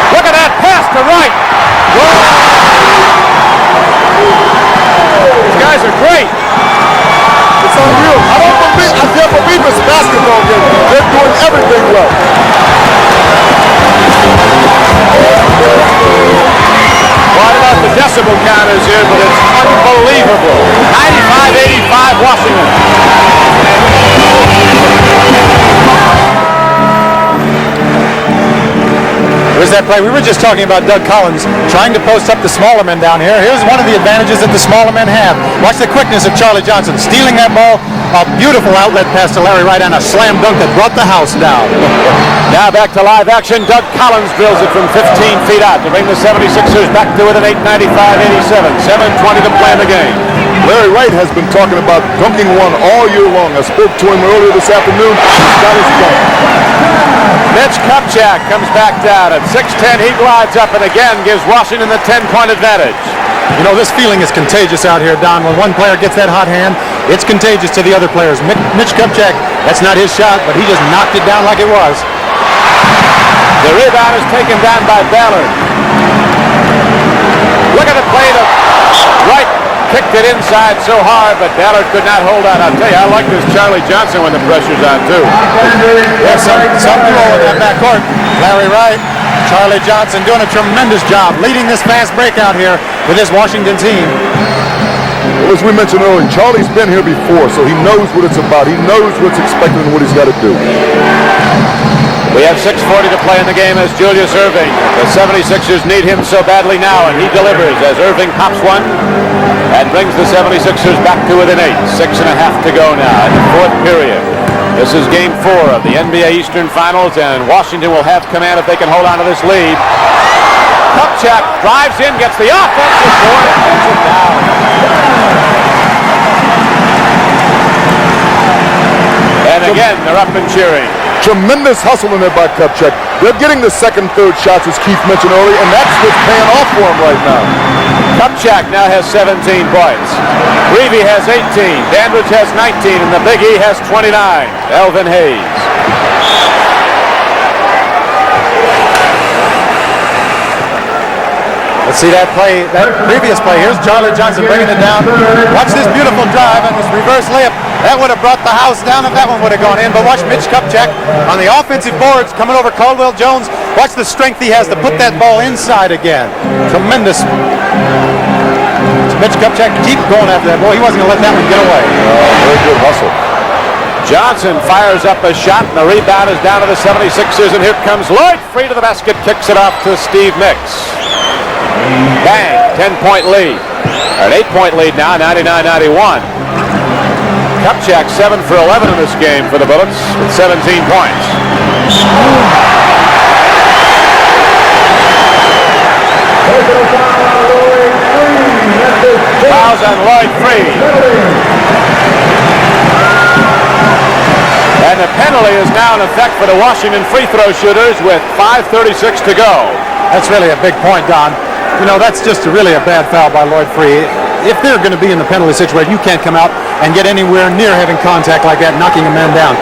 Look at that pass to Wright. Whoa. These guys are great. It's unreal. I can't believe this basketball game. They're doing everything well. What about the decibel counters here, but it's unbelievable. 95-85 Washington. Here's that play. We were just talking about Doug Collins trying to post up the smaller men down here. Here's one of the advantages that the smaller men have. Watch the quickness of Charlie Johnson stealing that ball. A beautiful outlet pass to Larry Wright and a slam dunk that brought the house down. Now back to live action. Doug Collins drills it from 15 feet out to bring the 76ers back to within 8:95-87. 7:20 to play in the game. Larry Wright has been talking about dunking one all year long. I spoke to him earlier this afternoon. He's got his dunk. Mitch Kupchak comes back down at 6'10". He glides up and again gives Washington the 10-point advantage. You know, this feeling is contagious out here, Don. When one player gets that hot hand, it's contagious to the other players. Mitch Kupchak, that's not his shot, but he just knocked it down like it was. The rebound is taken down by Ballard. Look at the play to Wright. Kicked it inside so hard, but Ballard could not hold out. I'll tell you, I like this Charlie Johnson when the pressure's on, too. Yeah, some duo in that backcourt. Larry Wright, Charlie Johnson doing a tremendous job leading this fast breakout here with this Washington team. Well, as we mentioned earlier, Charlie's been here before, so he knows what it's about. He knows what's expected and what he's got to do. We have 6:40 to play in the game as Julius Erving. The 76ers need him so badly now, and he delivers as Erving pops one and brings the 76ers back to within 8. 6.5 to go now in the fourth period. This is game 4 of the NBA Eastern Finals, and Washington will have command if they can hold on to this lead. Kupchak drives in, gets the offensive board, and puts it down. And again, they're up and cheering. Tremendous hustle in there by Kupchak. They're getting the second, third shots, as Keith mentioned earlier, and that's what's paying off for him right now. Kupchak now has 17 points. Greavy has 18. Dandridge has 19, and the Big E has 29. Elvin Hayes. Let's see that play, that previous play. Here's Charlie Johnson bringing it down. Watch this beautiful drive and this reverse layup. That would have brought the house down if that one would have gone in. But watch Mitch Kupchak on the offensive boards coming over Caldwell Jones. Watch the strength he has to put that ball inside again. Tremendous. Mitch Kupchak keep going after that ball. He wasn't going to let that one get away. Very good hustle. Johnson fires up a shot, and the rebound is down to the 76ers, and here comes Lloyd free to the basket, kicks it off to Steve Mix. Bang, 10-point lead. An 8-point lead now, 99-91. Kupchak 7 for 11 in this game for the Bullets with 17 points. Fouls on Lloyd Free. And the penalty is now in effect for the Washington free throw shooters with 5:36 to go. That's really a big point, Don. You know, that's just really a bad foul by Lloyd Free. If they're going to be in the penalty situation, you can't come out and get anywhere near having contact like that, knocking a man down.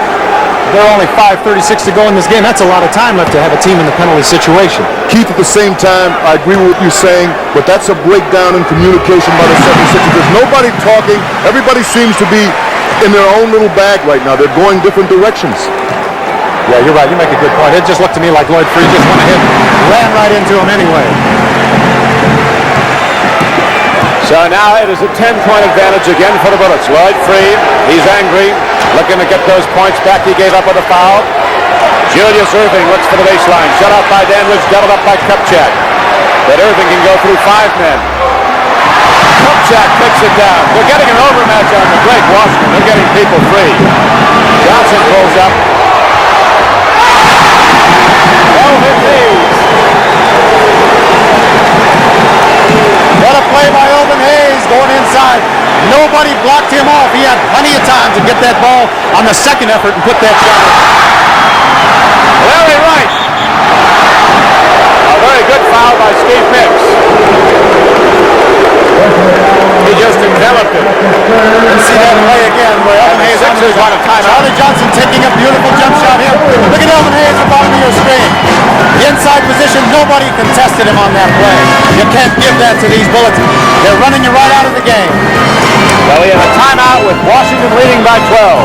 There are only 5:36 to go in this game. That's a lot of time left to have a team in the penalty situation. Keith, at the same time, I agree with what you're saying, but that's a breakdown in communication by the 76ers. There's nobody talking. Everybody seems to be in their own little bag right now. They're going different directions. Yeah, you're right. You make a good point. It just looked to me like Lloyd Free just went ahead and ran right into him anyway. So now it is a 10-point advantage again for the Bullets. Lloyd Free, he's angry, looking to get those points back he gave up with a foul. Julius Erving looks for the baseline. Shut out by Dandridge, doubled up by Kupchak. But Erving can go through 5 men. Kupchak picks it down. They're getting an overmatch on the break, Washington. They're getting people free. Johnson pulls up. Elvin Hayes. What a play by Elvin Hayes going inside. Nobody blocked him off. He had plenty of time to get that ball on the second effort and put that shot in. Larry Wright. A very good foul by Steve Mix. He just enveloped it. And see that play again where Elvin Hayes Sixers want a timeout. Charlie Johnson taking a beautiful jump shot here. Look at Elvin Hayes at the bottom of your screen. The inside position, nobody contested him on that play. You can't give that to these Bullets. They're running you right out of the game. Well, we have a timeout with Washington leading by 12.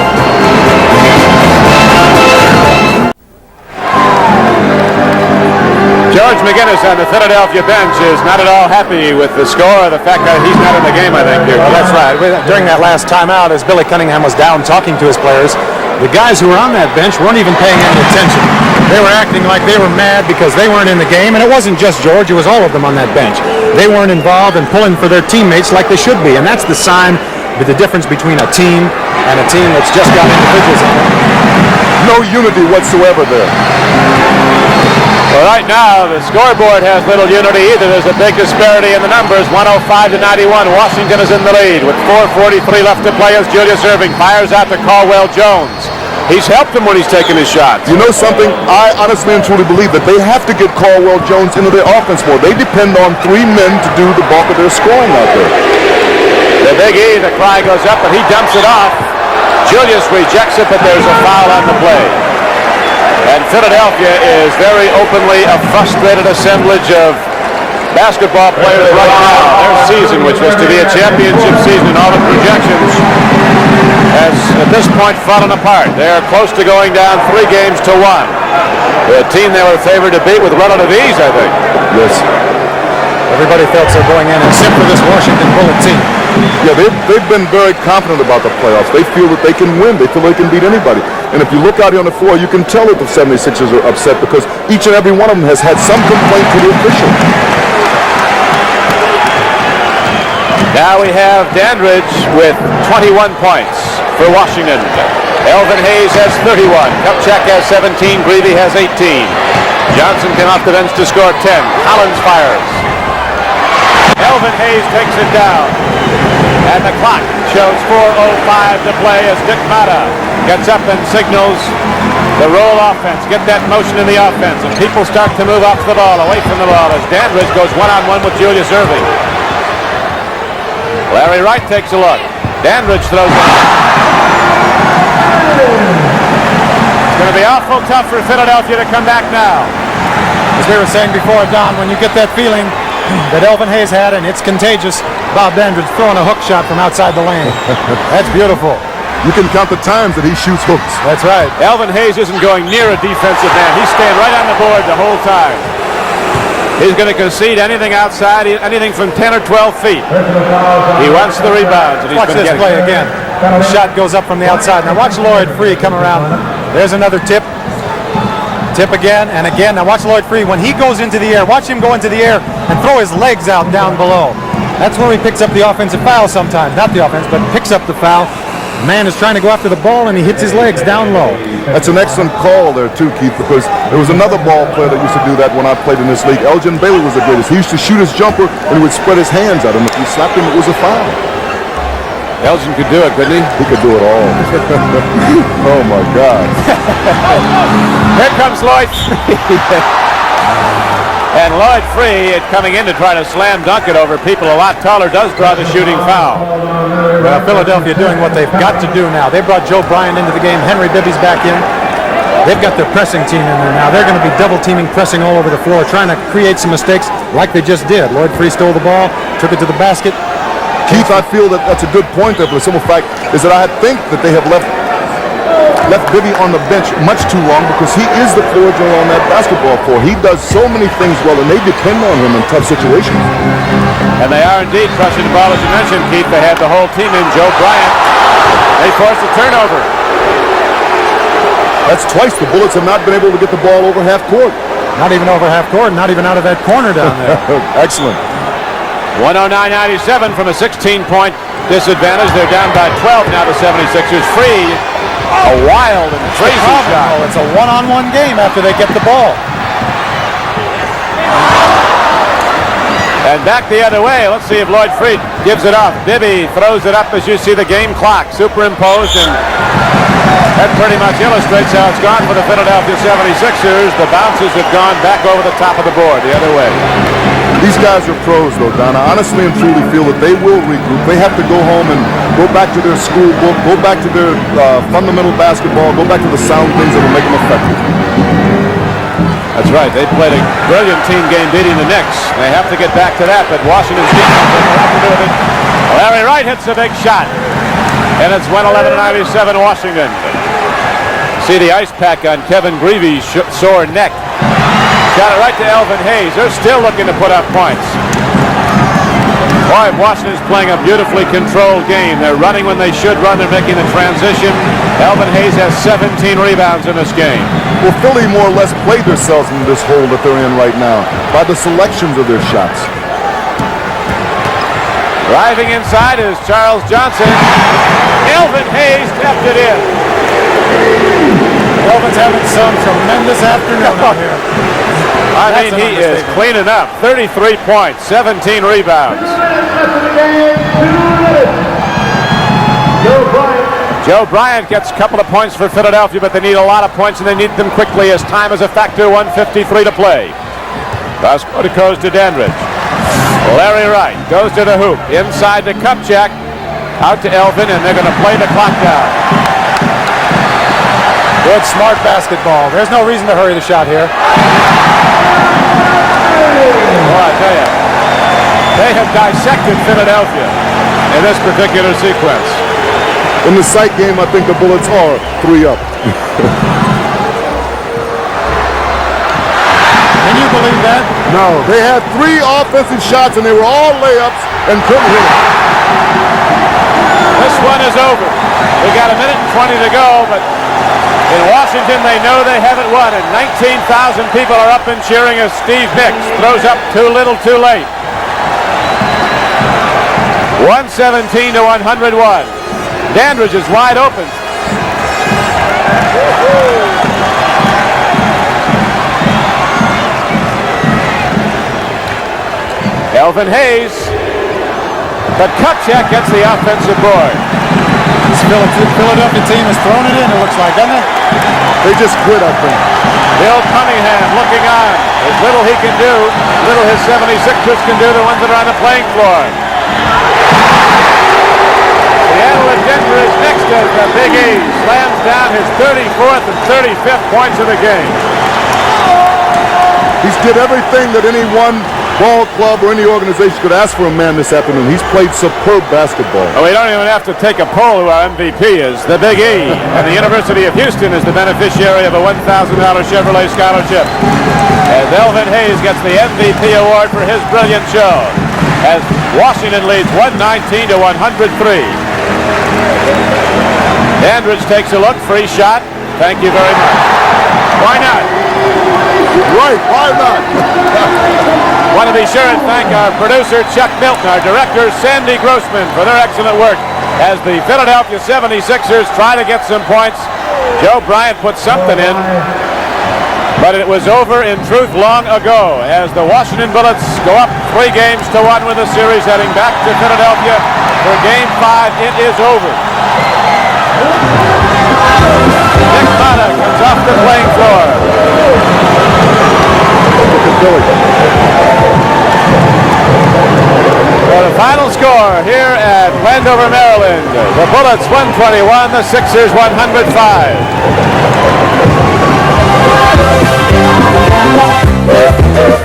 George McGinnis on the Philadelphia bench is not at all happy with the score, the fact that he's not in the game, I think. Well, that's right. During that last timeout, as Billy Cunningham was down talking to his players, the guys who were on that bench weren't even paying any attention. They were acting like they were mad because they weren't in the game, and it wasn't just George, it was all of them on that bench. They weren't involved in pulling for their teammates like they should be, and that's the sign of the difference between a team and a team that's just got individuals on it. No unity whatsoever there. Well, right now, the scoreboard has little unity either. There's a big disparity in the numbers, 105 to 91. Washington is in the lead with 4:43 left to play as Julius Erving fires out to Caldwell Jones. He's helped him when he's taken his shots. You know something? I honestly and truly believe that they have to get Caldwell Jones into their offense more. They depend on 3 men to do the bulk of their scoring out there. The Big E, the cry goes up, but he dumps it off. Julius rejects it, but there's a foul on the play. And Philadelphia is very openly a frustrated assemblage of basketball players right now. Their season, which was to be a championship season in all the projections, has at this point fallen apart. They are close to going down 3 games to 1. The team they were favored to beat with relative ease, I think. Yes. Everybody felt so going in, except for this Washington Bullet team. Yeah, they've been very confident about the playoffs. They feel that they can win. They feel they can beat anybody. And if you look out here on the floor, you can tell that the 76ers are upset because each and every one of them has had some complaint to the official. Now we have Dandridge with 21 points for Washington. Elvin Hayes has 31. Kupchak has 17. Greavy has 18. Johnson came off the bench to score 10. Collins fires. Elvin Hayes takes it down. And the clock shows 4:05 to play as Dick Mata gets up and signals the roll offense. Get that motion in the offense. And people start to move off the ball, away from the ball, as Dandridge goes one-on-one with Julius Erving. Larry Wright takes a look. Dandridge throws it. It's going to be awful tough for Philadelphia to come back now. As we were saying before, Don, when you get that feeling that Elvin Hayes had, and it's contagious, Bob Dandridge throwing a hook shot from outside the lane. That's beautiful. You can count the times that he shoots hooks. That's right. Elvin Hayes isn't going near a defensive man. He's staying right on the board the whole time. He's going to concede anything outside, anything from 10 or 12 feet. He wants the rebounds. And he's Watch been this getting play again. The shot goes up from the outside. Now watch Lloyd Free come around. There's another tip. Tip again and again. Now watch Lloyd Free. When he goes into the air, watch him go into the air and throw his legs out down below. That's where he picks up the offensive foul sometimes. Not the offense, but picks up the foul. The man is trying to go after the ball and he hits his legs down low. That's an excellent call there too, Keith, because there was another ball player that used to do that when I played in this league. Elgin Bailey was the greatest. He used to shoot his jumper and he would spread his hands out, and if you slapped him, it was a foul. Elgin could do it, couldn't he? He could do it all. Oh my God. Here comes Lloyd Free. And Lloyd Free, coming in to try to slam dunk it over people a lot taller, does draw the shooting foul. Well, Philadelphia doing what they've got to do now. They brought Joe Bryant into the game. Henry Bibby's back in. They've got their pressing team in there now. They're going to be double teaming, pressing all over the floor, trying to create some mistakes like they just did. Lloyd Free stole the ball, took it to the basket. Keith, I feel that that's a good point there, but the simple fact is that I think that they have left Bibby on the bench much too long because he is the floor general on that basketball floor. He does so many things well, and they depend on him in tough situations. And they are indeed crushing the ball, as you mentioned, Keith. They had the whole team in. Joe Bryant, they forced a turnover. That's twice the Bullets have not been able to get the ball over half court. Not even over half court, not even out of that corner down there. Excellent. 109-97 from a 16-point disadvantage. They're down by 12 now, the 76ers. Free, a wild and crazy shot. It's a one-on-one game after they get the ball. And back the other way. Let's see if Lloyd Free gives it off. Bibby throws it up as you see the game clock superimposed, and pretty much illustrates how it's gone for the Philadelphia 76ers. The bounces have gone back over the top of the board the other way. These guys are pros, though, Don. I honestly and truly feel that they will regroup. They have to go home and go back to their school book, go back to their fundamental basketball, go back to the sound things that will make them effective. That's right. They played a brilliant team game beating the Knicks. They have to get back to that, but Washington's defense will have to do with it. Larry Wright hits a big shot, and it's 111-97 Washington. See the ice pack on Kevin Greavy's sore neck. Got it right to Elvin Hayes. They're still looking to put up points. Boy, Washington's playing a beautifully controlled game. They're running when they should run. They're making the transition. Elvin Hayes has 17 rebounds in this game. Well, Philly more or less played themselves into this hole that they're in right now by the selections of their shots. Driving inside is Charles Johnson. Elvin Hayes tapped it in. Elvin's having some tremendous afternoon out here. I mean, he is cleaning up. 33 points, 17 rebounds. Joe Bryant gets a couple of points for Philadelphia, but they need a lot of points, and they need them quickly as time is a factor. 1:53 to play. Pasquota goes to Dandridge. Larry Wright goes to the hoop. Inside to Kupchak. Out to Elvin, and they're going to play the clock down. Good, smart basketball. There's no reason to hurry the shot here. Well, I tell you, they have dissected Philadelphia in this particular sequence. In the sight game, I think the Bullets are 3 up. Can you believe that? No, they had 3 offensive shots, and they were all layups and couldn't hit it. This one is over. We got a minute and 20 to go, but in Washington, they know they haven't won, and 19,000 people are up and cheering as Steve Nicks throws up too little, too late. 117 to 101. Dandridge is wide open. Elvin Hayes, but Kupchak gets the offensive board. This Philadelphia team has thrown it in, it looks like, doesn't it? They just quit, I think. Bill Cunningham looking on. There's little he can do, little his 76ers can do, the ones that are on the playing floor. Seattle at Denver is next as the Big E slams down his 34th and 35th points of the game. He's did everything that any one ball club or any organization could ask for a man this afternoon. He's played superb basketball. Well, we don't even have to take a poll who our MVP is. The Big E. And the University of Houston is the beneficiary of a $1,000 Chevrolet scholarship. As Elvin Hayes gets the MVP award for his brilliant show. As Washington leads 119 to 103. Dandridge takes a look. Free shot. Thank you very much. Why not? Right, why not? Want to be sure and thank our producer, Chuck Milton, our director, Sandy Grossman, for their excellent work as the Philadelphia 76ers try to get some points. Joe Bryant put something in, but it was over in truth long ago as the Washington Bullets go up 3 games to 1 with the series heading back to Philadelphia for Game 5. It is over. Nick Mata comes off the playing floor. For the final score here at Landover, Maryland, the Bullets 121, the Sixers 105.